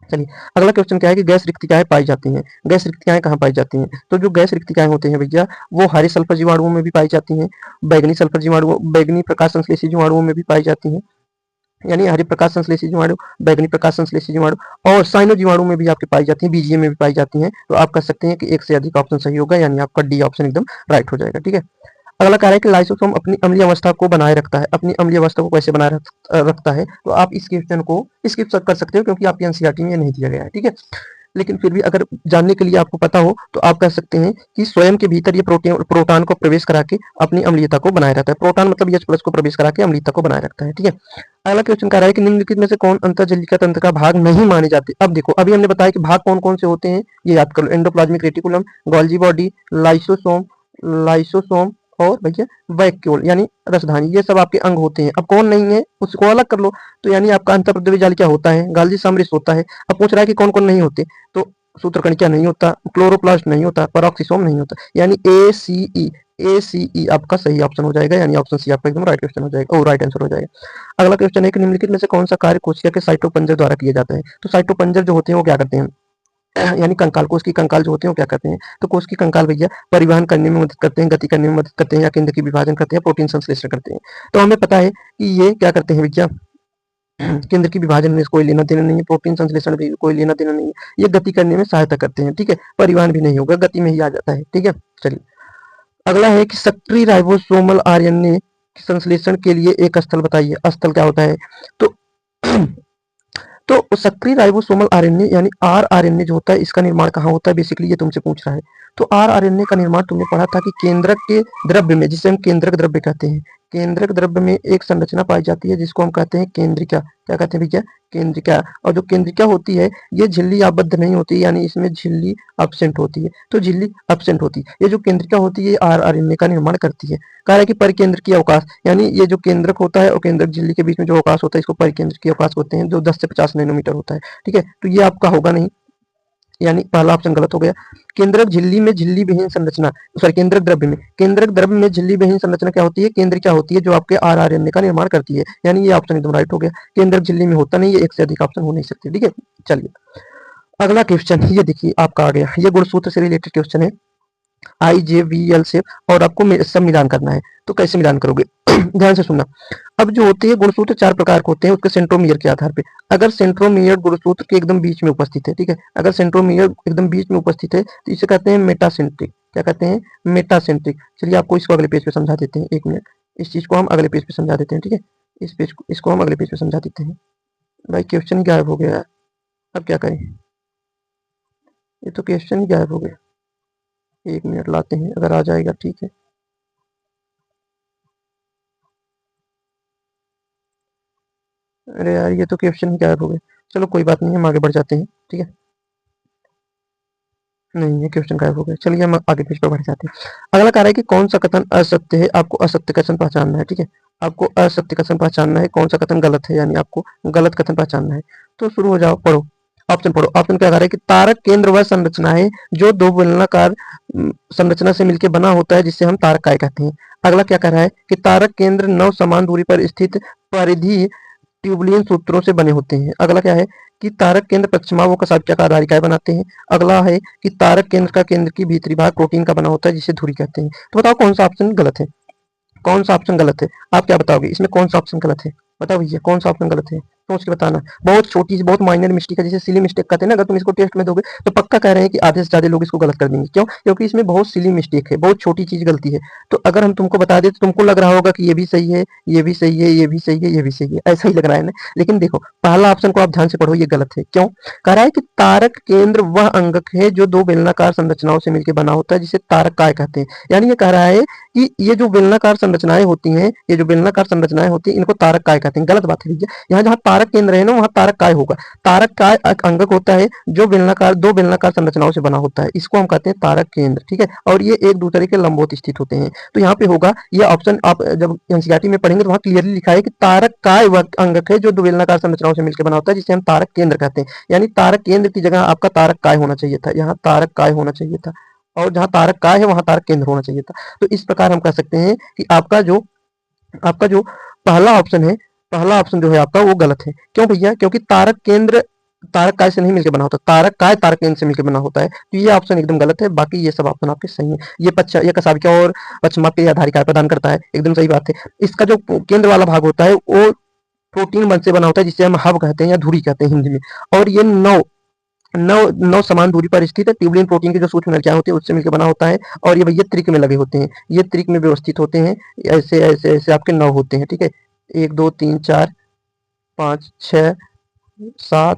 चलिए अगला क्वेश्चन क्या है कि गैस रिक्तिकाएं पाई जाती हैं। गैस रिक्तिकाएं कहाँ पाई जाती हैं, तो जो गैस रिक्तिकाएं होते हैं भैया वो हरे सल्फर जीवाणुओं में भी पाई जाती हैं, बैगनी प्रकाश संश्लेषी जीवाणुओं में भी पाई जाती हैं, यानी हरे प्रकाश संश्लेषी जीवाणु, बैगनी प्रकाश संश्लेषी जीवाणु और साइनो जीवाणु में भी आपके पाई जाती हैं, बीजीए में भी पाई जाती हैं। तो आप कह सकते हैं कि एक से अधिक ऑप्शन सही होगा, यानी आपका डी ऑप्शन एकदम राइट हो जाएगा। ठीक है। अगला कह रहा है कि लाइसोसोम अपनी अम्लीय अवस्था को बनाए रखता है। अपनी अम्लीय अवस्था को कैसे बनाए रखता है, तो आप इस क्वेश्चन को स्किप कर सकते हो क्योंकि आपकी एनसीईआरटी में नहीं दिया गया है। ठीक है, लेकिन फिर भी अगर जानने के लिए आपको पता हो तो आप कह सकते हैं कि स्वयं के भीतर ये प्रोटॉन को प्रवेश करा के अपनी अम्लीयता को बनाए रखता है। प्रोटॉन मतलब H+ को प्रवेश करा के अम्लीयता को बनाए रखता है। ठीक है। अगला क्वेश्चन कह रहा है कि निम्नलिखित में से कौन अंतःझिल्लिका तंत्र का भाग नहीं माने जाते। अब देखो अभी हमने बताया कि भाग कौन कौन से होते हैं, ये याद कर लो, endoplasmic reticulum, Golgi body, lysosome और भैया वैक्यूल यानी रसधानी, ये सब आपके अंग होते हैं। अब कौन नहीं है उसको अलग कर लो, तो यानी आपका अंतःप्रद्रव्य जाल क्या होता है, गाल्जी समृष होता है। अब पूछ रहा है कि कौन कौन नहीं होते, तो सूत्रकणिका नहीं होता, क्लोरोप्लास्ट नहीं होता, पेरोक्सिसोम नहीं होता, यानी ए सी ई आपका सही ऑप्शन हो जाएगा, यानी ऑप्शन सी आपका एकदम राइट क्वेश्चन हो जाएगा, और राइट आंसर हो जाएगा। अगला क्वेश्चन है कि निम्नलिखित में से कौन सा कार्य कोशिका के साइटोपंजर द्वारा किया जाता है। तो साइटोपंजर जो होते हैं वो क्या करते हैं, यानी कंकाल, कोश की कंकाल जो होते हैं वो क्या करते हैं, तो कोश की कंकाल भैया परिवहन करने में मदद करते हैं, गति करने में मदद करते हैं, या केंद्र की विभाजन करते हैं, प्रोटीन संश्लेषण करते हैं। तो हमें पता है कि ये क्या करते हैं भैया, केंद्र की विभाजन में कोई लेना देना नहीं है, प्रोटीन संश्लेषण भी कोई लेना देना नहीं है, ये गति करने में सहायता करते हैं, ठीक है, परिवहन भी नहीं होगा, गति में ही आ जाता है, ठीक है। चलिए अगला है कि सक्रिय राइबोसोमल आरएनए संश्लेषण के लिए एक स्थल बताइए। स्थल क्या होता है, तो तो सक्रिय राइबोसोमल आरएनए यानी आरआरएनए जो होता है, इसका निर्माण कहाँ होता है, बेसिकली ये तुमसे पूछ रहा है। तो आरआरएनए का निर्माण तुमने पढ़ा था कि केंद्रक के द्रव्य में, जिसे हम केंद्रक द्रव्य कहते हैं, केंद्रक द्रव्य में एक संरचना पाई जाती है जिसको हम कहते हैं केंद्रिका। क्या कहते हैं भैया, केंद्रिका। और जो केंद्रिका होती है ये झिल्ली आबद्ध नहीं होती, यानी इसमें झिल्ली एब्सेंट होती है, तो झिल्ली एब्सेंट होती है। ये जो केंद्रिका होती है ये आरआरएनए का निर्माण करती है। कह रहा है कि परिकेंद्र की अवकाश, यानी ये जो केंद्रक होता है और केंद्रक झिल्ली के बीच में जो अवकाश होता है इसको परिकेंद्र की अवकाश होते हैं, जो 10 से 50 नैनोमीटर होता है, ठीक है। तो ये आपका होगा नहीं, यानी पहला ऑप्शन गलत हो गया। केंद्रक झिल्ली में झिल्ली विहीन संरचना, सॉरी केंद्रक द्रव्य में, केंद्रक द्रव्य में झिल्ली विहीन संरचना क्या होती है, केंद्र क्या होती है, जो आपके आरआरएनए का निर्माण करती है, यानी ये ऑप्शन एकदम राइट हो गया। केंद्रक झिल्ली में होता नहीं, ये एक से अधिक ऑप्शन हो नहीं सकते, ठीक है। चलिए अगला क्वेश्चन ये देखिए आपका आ गया, ये गुणसूत्र से रिलेटेड क्वेश्चन है, IJVL से, और आपको सब मिलान करना है। तो कैसे मिलान करोगे ध्यान से सुनना। अब जो होते हैं गुणसूत्र 4 प्रकार के होते हैं उसके सेंट्रोमियर के आधार पे। अगर सेंट्रोमियर गुणसूत्र के एकदम बीच में उपस्थित है, ठीक है, अगर सेंट्रोमियर एकदम बीच में उपस्थित है तो इसे कहते हैं मेटासेंट्रिक। क्या कहते हैं, मेटासेंट्रिक। चलिए आपको इसको अगले पेज पे समझा देते हैं, 1 मिनट, इस चीज को हम अगले पेज पे समझा देते हैं, ठीक है, इस पेज को, इसको हम अगले पेज पे समझा देते हैं। भाई क्वेश्चन गायब हो गया, अब क्या करें, ये तो क्वेश्चन ही गायब हो गया। 1 मिनट लाते हैं, अगर आ जाएगा ठीक है। अरे यार ये तो क्वेश्चन ही गायब हो गए, चलो कोई बात नहीं, हम आगे बढ़ जाते हैं, ठीक है। नहीं, ये क्वेश्चन गायब हो गया, चलिए हम आगे पेज पर बढ़ जाते हैं। अगला कह रहा है कि कौन सा कथन असत्य है, आपको असत्य कथन पहचानना है, ठीक है, आपको असत्य कथन पहचानना है, कौन सा कथन गलत है, यानी आपको गलत कथन पहचानना है। तो शुरू हो जाओ, पढ़ो, ऑप्शन पढ़ो। ऑप्शन क्या कह रहा है कि तारक केंद्र वह संरचना है जो दो बेलनाकार संरचना से मिलकर बना होता है, जिसे हम तारक काय कहते हैं। अगला क्या कह रहा है कि तारक केंद्र 9 समान दूरी पर स्थित परिधि ट्यूबुलिन सूत्रों से बने होते हैं। अगला क्या है कि तारक केंद्र पश्चिमाओं का सापेक्षाकार धारिकाएं बनाते हैं। अगला है कि तारक केंद्र का केंद्र की भीतरी भाग प्रोटीन का बना होता है जिसे धुरी कहते हैं। तो बताओ कौन सा ऑप्शन गलत है, कौन सा ऑप्शन गलत है, आप क्या बताओगे इसमें कौन सा ऑप्शन गलत है, बताओ भैया कौन सा ऑप्शन गलत है, सोच के बताना। बहुत छोटी सी, बहुत माइनर मिस्टेक है, जिसे सिली मिस्टेक कहते हैं ना, अगर तुम इसको टेस्ट में दोगे तो पक्का कह रहे हैं कि आधे से ज्यादा लोग इसको गलत कर देंगे। क्यों, क्योंकि इसमें बहुत सिली मिस्टेक है, बहुत छोटी चीज गलती है। तो अगर हम तुमको बता दें तो तुमको लग रहा होगा कि ये भी सही है, ये भी सही है, ये भी सही है, ये भी सही है, ऐसा ही लग रहा है ना। लेकिन देखो पहला ऑप्शन को आप ध्यान से पढ़ो, ये गलत है। क्यों, कह रहा है कि तारक केंद्र वह अंगक है जो दो बेलनाकार संरचनाओं से मिलकर बना होता है, जिसे तारक काय कहते हैं। यानी ये कह रहा है कि ये जो बेलनाकार संरचनाएं होती हैं, ये जो बेलनाकार संरचनाएं होती हैं, इनको तारक काय कहते हैं। गलत बात है भैया, यहाँ जहाँ तारक केंद्र है ना वहाँ तारक काय होगा। तारक काय एक अंगक होता है जो बेलनाकार, दो बेलनाकार संरचनाओं से बना होता है, इसको हम कहते हैं तारक केंद्र, ठीक है। और ये एक दूसरे के लंबवत स्थित होते हैं। तो यहाँ पे होगा ये ऑप्शन, आप जब एनसीईआरटी में पढ़ेंगे तो वहाँ क्लियरली लिखा है कि तारक काय वह अंगक है जो दो बेलनाकार संरचनाओं से मिलकर बना होता है, जिसे हम तारक केंद्र कहते हैं। यानी तारक केंद्र की जगह आपका तारक काय होना चाहिए था, यहाँ तारक काय होना चाहिए था, और जहाँ तारक काय है वहां तारक केंद्र होना चाहिए था। तो इस प्रकार हम कह सकते हैं कि आपका जो पहला ऑप्शन है, पहला ऑप्शन जो है आपका वो गलत है। क्यों भैया, क्योंकि तारक केंद्र तारक काय से नहीं मिलकर बना होता, तारक काय तारक केंद्र से मिलकर बना होता है। तो ये ऑप्शन एकदम गलत है, बाकी ये सब ऑप्शन आपके सही है। ये कसाबिका और पश्चिमाप के धारिकाएं प्रदान करता है, एकदम सही बात है। इसका जो केंद्र वाला भाग होता है वो प्रोटीन बंध से बना होता है, जिसे हम हब कहते हैं या धुरी कहते हैं हिंदी में। और ये नौ समान दूरी पर स्थित है, ट्यूबुलिन प्रोटीन की जो सूक्ष्म नलिकाएं होती है उससे मिलकर बना होता है। और ये भैया त्रिक में लगे होते हैं, ये त्रिक में व्यवस्थित होते हैं, ऐसे ऐसे ऐसे आपके 9 होते हैं, ठीक है, 1 2 3 4 5 6 7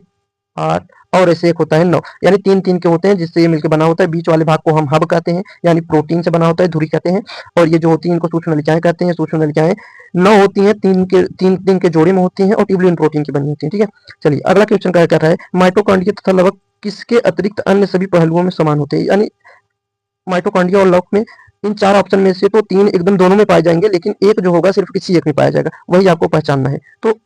8 और ऐसे एक होता है 9, यानी 3 3 के होते हैं, जिससे ये मिलकर बना होता है। बीच वाले भाग को हम हब कहते हैं, यानी प्रोटीन से बना होता है, धुरी कहते हैं। और ये जो होती है इनको सूक्ष्म नलिकाएं कहते हैं। सूक्ष्म नलिकाएं 9 होती हैं, 3 के जोड़े में होती हैं और ट्यूबुलिन प्रोटीन की बनी होती है, ठीक है। चलिए अगला क्वेश्चन क्या कर रहा है, माइटोकॉन्ड्रिया तथा लवक किसके अतिरिक्त अन्य सभी पहलुओं में समान होते हैं। यानी माइटोकॉन्ड्रिया और लवक में इन 4 ऑप्शन में से तो 3 एकदम दोनों में पाए जाएँगे, लेकिन एक जो होगा सिर्फ़ किसी एक में पाया जाएगा, वही आपको पहचानना है। तो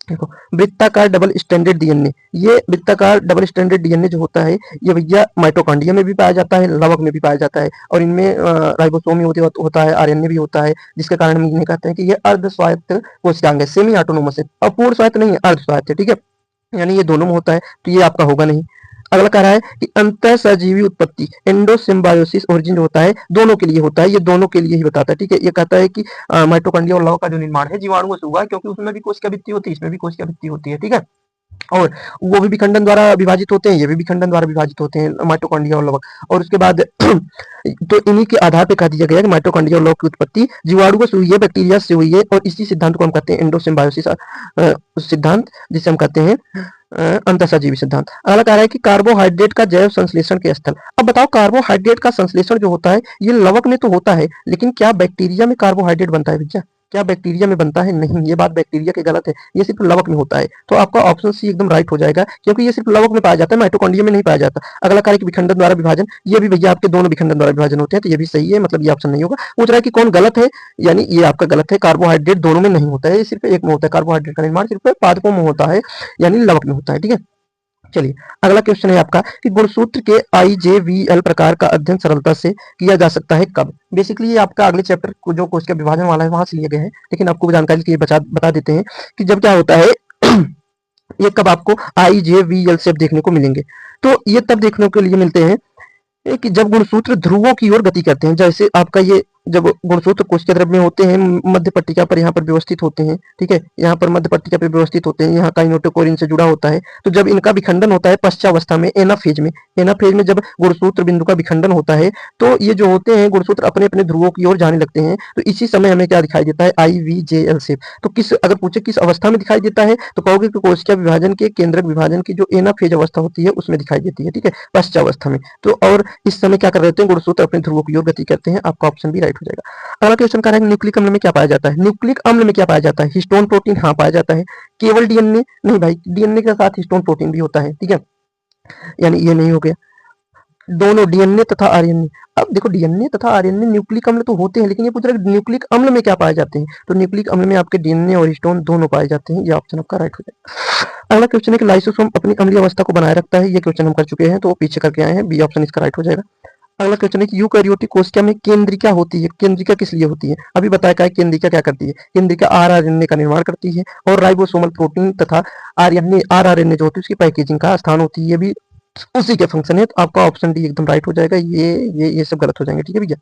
देखो, वृत्ताकार डबल स्टैंडर्ड डीएनए, ये वृत्ताकार डबल स्टैंडर्ड डीएनए जो होता है, ये भैया माइटोकॉन्ड्रिया में भी पाया जाता है, लवक में भी पाया जाता है, और इनमें राइबोसोम भी होता है, आरएनए भी होता है, जिसके कारण हम इन्हें कहते हैं कि ये अर्ध स्वायत्त कोशिकांग है, सेमी ऑटोनोमस है, अपूर्ण स्वायत्त नहीं है, अर्ध स्वायत्त है, ठीक है। यानी ये दोनों में होता है, तो ये आपका होगा नहीं। अगला कह रहा है कि अंतर सजीवी उत्पत्ति, एंडोसिम्बायोसिस ओरिजिन जो होता है, दोनों के लिए होता है, ये दोनों के लिए ही बताता है, ठीक है। ये कहता है कि माइटोकॉन्ड्रिया और लवक का जो निर्माण है जीवाणुओं से हुआ है, क्योंकि उसमें भी कोशिका भित्ति होती है, इसमें भी कोशिका भित्ति होती है, ठीक है। और वो भी विखंडन द्वारा विभाजित होते हैं, ये भी विखंडन द्वारा विभाजित होते हैं, माइटोकॉन्ड्रिया और लवक। और उसके बाद तो इन्हीं के आधार पे कह दिया गया कि माइटोकॉन्ड्रिया और लवक की उत्पत्ति जीवाणुओं से हुई है, बैक्टीरिया से हुई है, और इसी सिद्धांत को हम कहते हैं एंडोसिम्बायोसिस सिद्धांत, जिसे हम कहते हैं अंतःसजीवी सिद्धांत। अगला कह रहा है कि कार्बोहाइड्रेट का जैव संश्लेषण के स्थल। अब बताओ, कार्बोहाइड्रेट का संश्लेषण जो होता है ये लवक में तो होता है, लेकिन क्या बैक्टीरिया में कार्बोहाइड्रेट बनता है भैया? क्या बैक्टीरिया में बनता है? नहीं, ये बात बैक्टीरिया की गलत है, ये सिर्फ लवक में होता है। तो आपका ऑप्शन सी एकदम राइट हो जाएगा, क्योंकि ये सिर्फ लवक में पाया जाता है, माइटोकॉन्ड्रिया में नहीं पाया जाता। अगला कार्य कि विखंडन द्वारा विभाजन, ये भी भैया आपके दोनों विखंडन द्वारा विभाजन होते हैं, तो ये भी सही है, मतलब ये ऑप्शन नहीं होगा। पूछ रहा है कि कौन गलत है, यानी ये आपका गलत है, कार्बोहाइड्रेट दोनों में नहीं होता है, ये सिर्फ एक में होता है। कार्बोहाइड्रेट का निर्माण सिर्फ पादपों में होता है, यानी लवक में होता है, ठीक है। चलिए, अगला क्वेश्चन है आपका कि गुणसूत्र के IJVL प्रकार का अध्ययन सरलता से किया जा सकता है कब? बेसिकली ये आपका अगले चैप्टर को जो कोशिका विभाजन वाला है वहां से लिए गए हैं, लेकिन आपको जानकारी के लिए बता देते हैं कि जब क्या होता है ये कब आपको IJVL शेप देखने को मिलेंगे। तो ये तब देखने के लिए मिलते हैं कि जब गुणसूत्र ध्रुवों की ओर गति करते हैं। जैसे आपका ये जब गुणसूत्र कोशिका द्रव्य में होते हैं, मध्य पट्टिका पर यहाँ पर व्यवस्थित होते हैं, ठीक है, यहाँ पर मध्य पट्टिका पर व्यवस्थित होते हैं, यहाँ काइनेटोकोर इनसे जुड़ा होता है। तो जब इनका विखंडन होता है पश्चावस्था में, एनाफेज में जब गुणसूत्र बिंदु का विखंडन होता है, तो ये जो होते हैं गुणसूत्र अपने अपने ध्रुवों की ओर जाने लगते हैं। तो इसी समय हमें क्या दिखाई देता है? IVJL shape. तो किस, अगर पूछे किस अवस्था में दिखाई देता है, तो कहोगे कि कोशिका विभाजन के केंद्रक विभाजन की जो एनाफेज अवस्था होती है उसमें दिखाई देती है, ठीक है, पश्चावस्था में। तो और इस समय क्या कर रहे होते हैं? गुणसूत्र अपने ध्रुवों की ओर गति करते हैं। आपका ऑप्शन भी राइट हो जाएगा। अगला क्वेश्चन कह रहा है न्यूक्लिक अम्ल में क्या पाया जाता है? न्यूक्लिक अम्ल में क्या पाया जाता है? हिस्टोन प्रोटीन, हाँ पाया जाता है। केवल डीएनए नहीं भाई, डीएनए के साथ हिस्टोन प्रोटीन भी होता है, ठीक है, यानी ये नहीं हो गया। दोनों डीएनए तथा आरएनए। अब देखो, डीएनए तथा आरएनए न्यूक्लिक अम्ल तो होते हैं, लेकिन ये पूछ रहा है न्यूक्लिक अम्ल में क्या पाए जाते हैं? तो न्यूक्लिक अम्ल में आपके डीएनए और हिस्टोन दोनों पाए जाते हैं। ये ऑप्शन आपका राइट हो जाएगा। अगला क्वेश्चन है कि लाइसोसोम अपनी अम्लीय अवस्था को बनाए रखता है। ये क्वेश्चन हम कर चुके हैं, तो वो पीछे करके आए हैं, बी ऑप्शन इसका राइट हो जाएगा। अगला क्वेश्चन है कि यूकैरियोटिक कोशिका में केंद्रिका होती है। केंद्रिका किस लिए होती है? अभी बताया क्या है, केंद्रिका क्या करती है? केंद्रिका आरआरएनए का निर्माण करती है, और राइबोसोमल प्रोटीन तथा आरआरएनए जो होती है उसकी पैकेजिंग का स्थान होती है। ये भी उसी के फंक्शन है, तो आपका ऑप्शन डी एकदम राइट हो जाएगा। ये सब गलत हो जाएंगे, ठीक है भैया।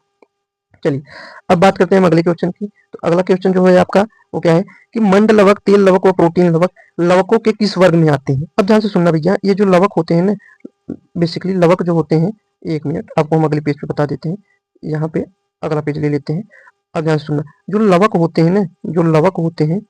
चलिए, अब बात करते हैं हम अगले क्वेश्चन की। तो अगला क्वेश्चन जो है आपका वो क्या है कि मंड लवक, तेल लवक व प्रोटीन लवक लवकों के किस वर्ग में आते हैं? अब ध्यान से सुनना भैया, ये जो लवक होते हैं ना, बेसिकली लवक जो होते हैं, एक मिनट आपको हम अगले पेज पे बता देते हैं। यहाँ पे अगला पेज ले लेते हैं। अब ध्यान से सुनना, जो लवक होते हैं ना, जो लवक होते हैं,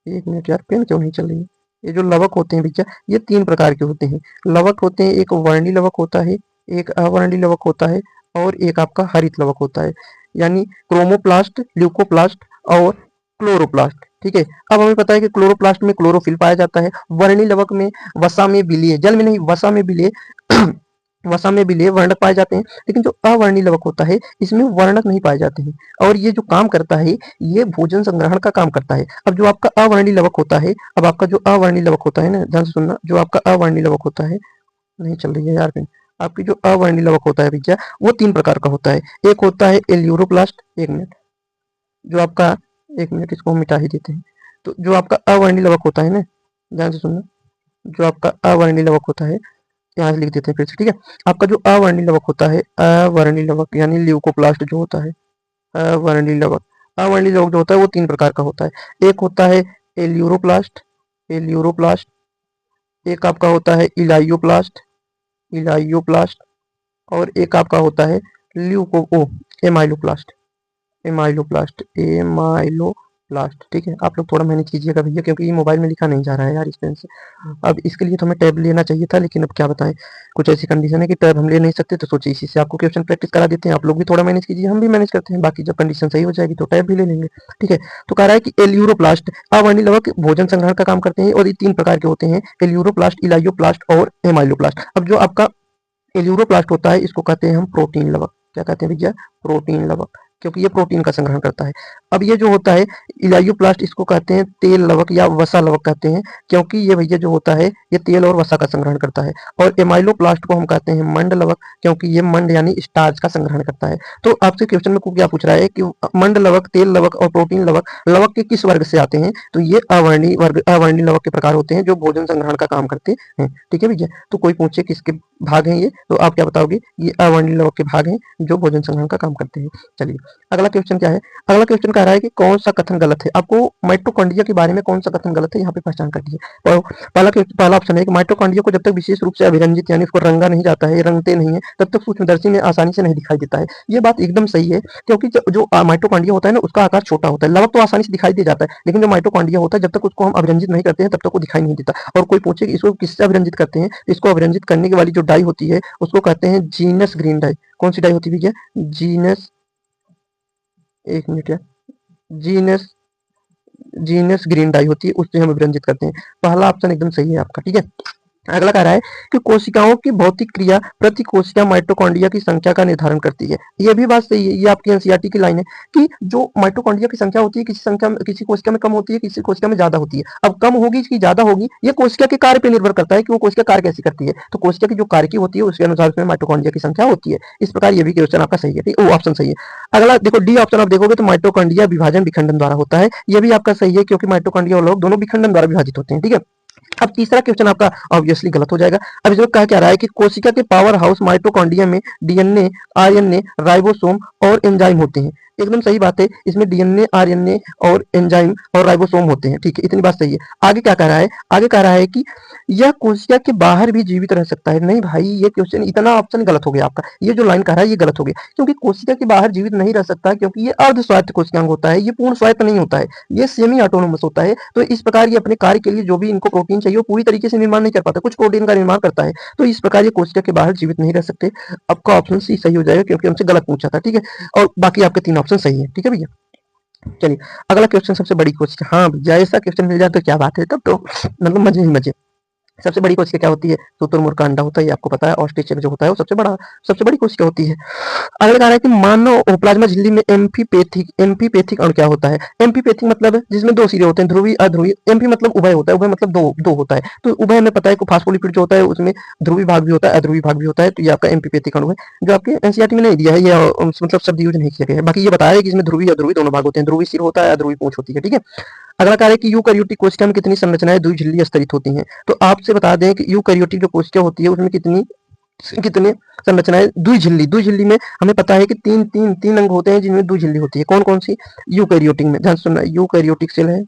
एक मिनट यार, पेन क्यों नहीं चल रही है? ये जो लवक होते हैं भैया, ये 3 प्रकार के होते हैं। लवक होते हैं, एक वर्णी लवक होता है, एक अवर्णी लवक होता है, और एक आपका हरित लवक होता है, यानी क्रोमोप्लास्ट, ल्यूकोप्लास्ट और क्लोरोप्लास्ट, ठीक है। अब हमें पता है कि क्लोरोप्लास्ट में क्लोरोफिल पाया जाता है, वर्णी लवक में वसा में विलेय, जल में नहीं वसा में विलेय वसा में विलेय वर्णक पाए जाते हैं, लेकिन जो अवर्णी लवक होता है इसमें वर्णक नहीं पाए जाते हैं, और ये जो काम करता है ये भोजन संग्रहण का काम करता है। अब जो आपका अवर्णी लवक होता है, अब आपका जो अवर्णी लवक होता है ना, ध्यान से सुनना, जो आपका अवर्णी लवक होता है, नहीं चल रही है यार पेन, आपकी जो अवर्णी लवक होता है भैया वो 3 प्रकार का होता है। एक होता है एल्यूरोप्लास्ट, एक मिनट, जो आपका, एक मिनट इसको हम मिटा ही देते हैं। तो जो आपका अवर्णी लवक होता है ना, ध्यान से सुनना, जो आपका अवर्णी लवक होता है, यहाँ से लिख देते हैं फिर से, ठीक है। आपका जो अवर्णी लवक होता है, अवर्णी लवक यानी ल्यूकोप्लास्ट जो होता है, अवर्णी लवक, अवर्णी लवक जो होता है वो 3 प्रकार का होता है। एक होता है एल्यूरोप्लास्ट, एल्यूरोप्लास्ट, एक आपका होता है इलाइयोप्लास्ट, इलाइयोप्लास्ट, और एक आपका होता है एमाइलोप्लास्ट, एमाइलोप्लास्ट, एमाइलोप्लास्ट, ठीक है। आप लोग थोड़ा मैनेज कीजिएगा भैया, क्योंकि ये मोबाइल में लिखा नहीं जा रहा है यार इस पेन से। अब इसके लिए तो हमें टैब लेना चाहिए था, लेकिन अब क्या बताएं, कुछ ऐसी कंडीशन है कि टैब हम ले नहीं सकते, तो सोचिए इसी से आपको क्वेश्चन प्रैक्टिस करा देते हैं। आप लोग भी थोड़ा मैनेज कीजिए, हम भी मैनेज करते हैं, बाकी जब कंडीशन सही हो जाएगी तो टैब भी ले लेंगे, ठीक है। तो कह रहा है कि एल्यूरोप्लास्ट अवर्णी लवक भोजन संग्रहण का काम करते हैं, और ये 3 प्रकार के होते हैं, एल्यूरोप्लास्ट, इलाइयोप्लास्ट और एमाइलोप्लास्ट। अब जो आपका एल्यूरोप्लास्ट होता है इसको कहते हैं हम प्रोटीन लवक, क्या कहते हैं भैया, प्रोटीन लवक, क्योंकि ये प्रोटीन का संग्रहण करता है। अब ये जो होता है इलायोप्लास्ट, इसको कहते हैं तेल लवक या वसा लवक कहते हैं, क्योंकि ये भैया जो होता है ये तेल और वसा का संग्रहण करता है। और एमाइलोप्लास्ट को हम कहते हैं मंड लवक, क्योंकि ये मंड यानी स्टार्च का संग्रहण करता है। तो आपसे क्वेश्चन में को क्या पूछ रहा है कि मंड लवक, तेल लवक और प्रोटीन लवक लवक के किस वर्ग से आते हैं, तो ये अवर्णीय वर्ग, अवर्णीय लवक के प्रकार होते हैं जो भोजन संग्रहण का काम करते हैं। ठीक है भैया, तो कोई पूछे किसके भाग हैं ये, तो आप क्या बताओगे, ये अवर्णीय लवक के भाग हैं जो भोजन संग्रहण का काम करते हैं। चलिए अगला क्वेश्चन क्या है, अगला क्वेश्चन कह रहा है कि कौन सा कथन गलत है। आपको माइटोकॉन्ड्रिया के बारे में कौन सा कथन गलत है यहाँ पे पहचान करनी है। पहला ऑप्शन है कि माइटोकॉन्ड्रिया को जब तक विशेष रूप से अभिरंजित यानी उसको रंगा नहीं जाता है, रंगते नहीं है, तब तक सूक्ष्मदर्शी में आसानी से नहीं दिखाई देता है। ये बात एकदम सही है, क्योंकि जो माइटोकॉन्ड्रिया होता है ना उसका आकार छोटा होता है। लवक तो आसानी से दिखाई दे जाता है, लेकिन जो माइटोकॉन्ड्रिया होता है जब तक उसको हम अभिरंजित नहीं करते हैं तब तक वो दिखाई नहीं देता। और कोई पूछे कि इसको किससे अभिरंजित करते हैं, इसको अभिरंजित करने की वाली जो डाई होती है उसको कहते हैं जीनस ग्रीन डाई। कौन सी डाई होती है भैया, जीनस, एक मिनट यार, जीनस, जीनस ग्रीन डाई होती है, उससे हम अभिरंजित करते हैं। पहला ऑप्शन एकदम सही है आपका। ठीक है, अगला कह रहा है कि कोशिकाओं की भौतिक क्रिया प्रति कोशिका माइटोकॉन्ड्रिया की संख्या का निर्धारण करती है। ये भी बात सही है, ये आपकी एनसीईआरटी की लाइन है कि जो माइटोकॉन्ड्रिया की संख्या होती है किसी कोशिका में कम होती है, किसी कोशिका में ज्यादा होती है। अब कम होगी कि ज्यादा होगी ये कोशिका के कार्य पर निर्भर करता है कि वो कोशिका कार्य कैसी करती है। तो कोशिका की जो कार्य की होती है उसके अनुसार उसमें माइटोकॉन्ड्रिया की संख्या होती है। इस प्रकार ये भी क्वेश्चन आपका सही है, ऑप्शन सही है। अगला देखो डी ऑप्शन आप देखोगे तो माइटोकॉन्ड्रिया विभाजन विखंडन द्वारा होता है। ये भी आपका सही है, क्योंकि माइटोकॉन्ड्रिया और लोग दोनों विखंडन द्वारा विभाजित होते हैं। ठीक है, अब तीसरा क्वेश्चन आपका ऑब्वियसली गलत हो जाएगा। अब इसमें कहा क्या रहा है कि कोशिका के पावर हाउस माइटोकॉन्ड्रिया में डीएनए, आरएनए, राइबोसोम और एंजाइम होते हैं। एकदम सही बात है, इसमें डीएनए, आरएनए और एंजाइम और राइबोसोम होते हैं। ठीक है, इतनी बात सही है। आगे क्या कह रहा है, आगे कह रहा है कि यह कोशिका के बाहर भी जीवित रह सकता है। नहीं भाई, ये क्वेश्चन इतना ऑप्शन गलत हो गया आपका। ये जो लाइन कह रहा है ये गलत हो गया, क्योंकि कोशिका के बाहर जीवित नहीं रह सकता, क्योंकि ये अर्ध स्वायत्त कोशिकांग होता है, ये पूर्ण स्वायत्त नहीं होता है, ये सेमी ऑटोनोमस होता है। तो इस प्रकार ये अपने कार्य के लिए जो भी इनको प्रोटीन चाहिए वो पूरी तरीके से निर्माण नहीं कर पाता, कुछ प्रोटीन का निर्माण करता है। तो इस प्रकार ये कोशिका के बाहर जीवित नहीं रह सकते। आपका ऑप्शन सी सही हो जाएगा, क्योंकि हमसे गलत पूछा था। ठीक है, और बाकी आपके 3 ऑप्शन सही है। ठीक है भैया, चलिए अगला क्वेश्चन, सबसे बड़ी कोशिका। हाँ भैया, ऐसा क्वेश्चन मिल जाए तो क्या बात है, तब तो मतलब मजे ही मजे। सबसे बड़ी कोशिका क्या होती है, शुतुरमुर्ग का अंडा होता है, ये आपको पता है। ऑस्ट्रिच जो होता है वो सबसे बड़ी कोशिका होती है। अगला कह रहा है कि मानव प्लाज्मा झिल्ली में एम्फीपैथिक अणु क्या होता है। एम्फीपैथिक मतलब जिसमें 2 सिरे होते हैं, ध्रुवी अध्रुवी। एम्फी मतलब उभय होता है, उभय मतलब दो होता है। तो उभय में पता है कि फास्फोलिपिड जो होता है उसमें ध्रुवी भाग भी होता है, अध्रुवी भाग भी होता है। तो ये आपका एम्फीपैथिक अणु है, जो आपके एनसीईआरटी में नहीं दिया है, ये मतलब शब्द यूज नहीं किया गया है। बाकी ये बताया है कि इसमें ध्रुवी अध्रुवी दोनों भाग होते हैं, ध्रुवी सिर होता है, अध्रुवी पूंछ होती है। ठीक है, अगला कार्य कि यूकैरियोटिक कोशिका में कितनी संरचनाएं द्विझिल्ली स्तरित होती हैं। तो आपसे बता दें कि यूकैरियोटिक जो कोशिका होती है उसमें कितने संरचनाएं द्विझिल्ली में हमें पता है कि तीन अंग होते हैं जिनमें द्विझिल्ली होती है। कौन कौन सी, यूकैरियोटिक में, ध्यान सुनना, यूकैरियोटिक सेल है,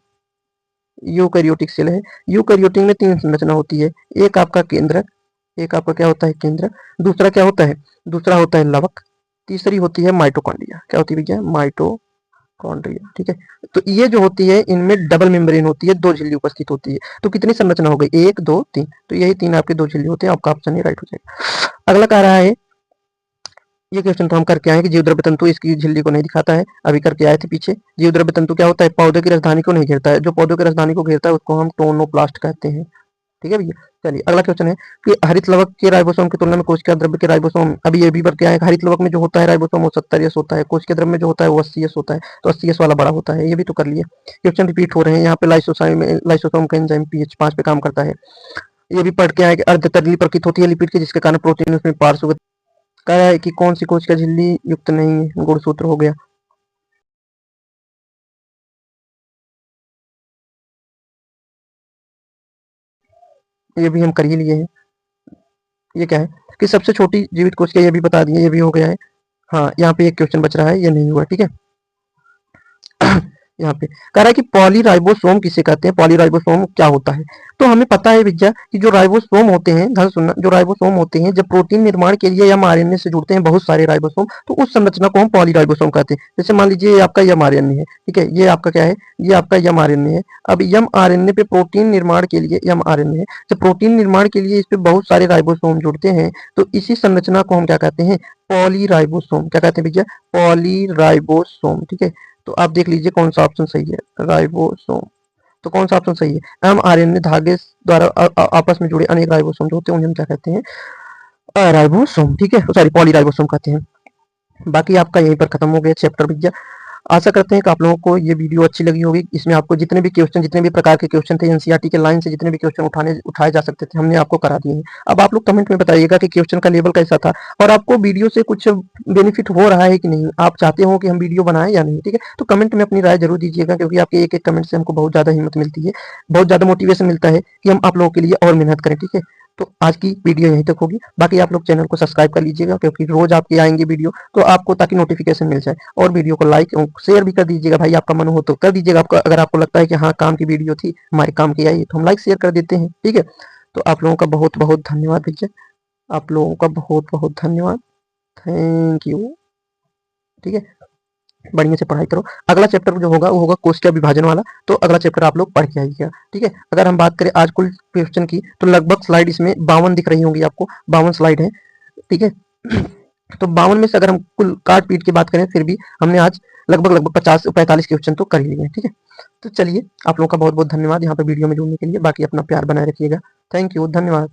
यूकैरियोटिक में 3 संरचना होती है। एक आपका केंद्रक, एक आपका क्या होता है केंद्रक, दूसरा क्या होता है, दूसरा होता है लवक, तीसरी होती है माइटोकॉन्ड्रिया। क्या होती है भैया, माइटोकॉन्ड्रिया। ठीक है, तो ये जो होती है इनमें डबल मेम्ब्रेन होती है, 2 झिल्ली उपस्थित होती है। तो कितनी संरचना हो गई, 1 2 3, तो यही 3 आपके 2 झिल्ली होते हैं। आपका ऑप्शन ही राइट हो जाएगा। अगला कह रहा है, ये क्वेश्चन तो हम करके आए कि जीवद्रव्य तंतु इसकी झिल्ली को नहीं दिखाता है, अभी करके आए थे पीछे। जीवद्रव्य तंतु क्या होता है, पौधे की राजधानी को नहीं घेरता है, जो पौधों की राजधानी को घेरता है उसको हम टोनोप्लास्ट कहते हैं। ठीक है भैया, चलिए अगला क्वेश्चन है कि हरित लवक के राइबोसोम की तुलना में कोशिका द्रव्य के राइबोसोम, अभी ये भी पर क्या है, हरित लवक में जो होता है राइबोसोम वो 70S होता है, कोशिका द्रव्य में जो होता है वो 80S होता है। तो 80S वाला बड़ा होता है, ये भी तो कर लिए। क्वेश्चन रिपीट हो रहे हैं यहाँ पे। लाइसोसोम का एंजाइम pH 5 पे काम करता है। ये भी पढ़ के आए कि अर्ध तरली प्रकृति होती है लिपिड की, जिसके कारण प्रोटीन उसमें पार्श्व। कह रहा है कि कौन सी कोशिका झिल्ली युक्त नहीं है, गुणसूत्र हो गया। ये भी हम कर ही लिए हैं। ये क्या है कि सबसे छोटी जीवित कोशिका, ये भी बता दिए, ये भी हो गया है। हाँ, यहाँ पे एक क्वेश्चन बच रहा है, ये नहीं हुआ। ठीक है, यहाँ पे कह रहा है कि पॉलीराइबोसोम किसे कहते हैं, पॉलीराइबोसोम क्या होता है। तो हमें पता है भैया कि जो राइबोसोम होते हैं, ध्यान सुनना, जो राइबोसोम होते हैं जब प्रोटीन निर्माण के लिए एमआरएनए से जुड़ते हैं बहुत सारे राइबोसोम, तो उस संरचना को हम पॉलीराइबोसोम कहते हैं। जैसे मान लीजिए ये आपका एमआरएनए है, ठीक है, ये आपका क्या है, ये आपका एमआरएनए है। अब एमआरएनए पे प्रोटीन निर्माण के लिए, एमआरएनए है, जब प्रोटीन निर्माण के लिए इस पे बहुत सारे राइबोसोम जुड़ते हैं, तो इसी संरचना को हम क्या कहते हैं, पॉलीराइबोसोम। क्या कहते हैं भैया, पॉलीराइबोसोम। ठीक है, तो आप देख लीजिए कौन सा ऑप्शन सही है, राइबोसोम। तो कौन सा ऑप्शन सही है, एमआरएनए धागे द्वारा आपस में जुड़े अनेक राइबोसोम जो होते हैं उन्हें हम क्या कहते हैं, राइबोसोम। ठीक है, सॉरी पॉलीराइबोसोम कहते हैं। बाकी आपका यहीं पर खत्म हो गया चैप्टर भैया। आशा करते हैं कि आप लोगों को ये वीडियो अच्छी लगी होगी। इसमें आपको जितने भी क्वेश्चन, जितने भी प्रकार के क्वेश्चन थे एनसीईआरटी के लाइन से, जितने भी क्वेश्चन उठाए जा सकते थे, हमने आपको करा दिए हैं। अब आप लोग कमेंट में बताइएगा कि क्वेश्चन का लेवल कैसा था और आपको वीडियो से कुछ बेनिफिट हो रहा है कि नहीं, आप चाहते हो कि हम वीडियो बनाएं या नहीं। ठीक है, तो कमेंट में अपनी राय जरूर दीजिएगा, क्योंकि आपके एक एक कमेंट से हमको बहुत ज्यादा हिम्मत मिलती है, बहुत ज्यादा मोटिवेशन मिलता है कि हम आप लोगों के लिए और मेहनत करें। ठीक है, तो आज की वीडियो यहीं तक होगी। बाकी आप लोग चैनल को सब्सक्राइब कर लीजिएगा, क्योंकि रोज आपके आएंगे वीडियो, तो आपको ताकि नोटिफिकेशन मिल जाए। और वीडियो को लाइक शेयर भी कर दीजिएगा भाई, आपका मन हो तो कर दीजिएगा। आपका अगर आपको लगता है कि हाँ काम की वीडियो थी, हमारे काम की आई, तो हम लाइक शेयर कर देते हैं। ठीक है, तो आप लोगों का बहुत बहुत धन्यवाद भैया, आप लोगों का बहुत बहुत धन्यवाद, थैंक यू। ठीक है, बढ़िया से पढ़ाई करो। अगला चैप्टर जो होगा वो होगा कोष्ठक विभाजन वाला, तो अगला चैप्टर आप लोग पढ़ के आइएगा। ठीक है, अगर हम बात करें आज कुल क्वेश्चन की, तो लगभग स्लाइड इसमें 52 दिख रही होंगी आपको, 52 स्लाइड है। ठीक है, तो 52 में से अगर हम कुल काट पीट की बात करें, फिर भी हमने आज लगभग 50-45 क्वेश्चन तो कर ही लिए। ठीक है, तो चलिए आप लोगों का बहुत बहुत धन्यवाद यहाँ पे वीडियो में जुड़ने के लिए। बाकी अपना प्यार बनाए रखिएगा। थैंक यू, धन्यवाद।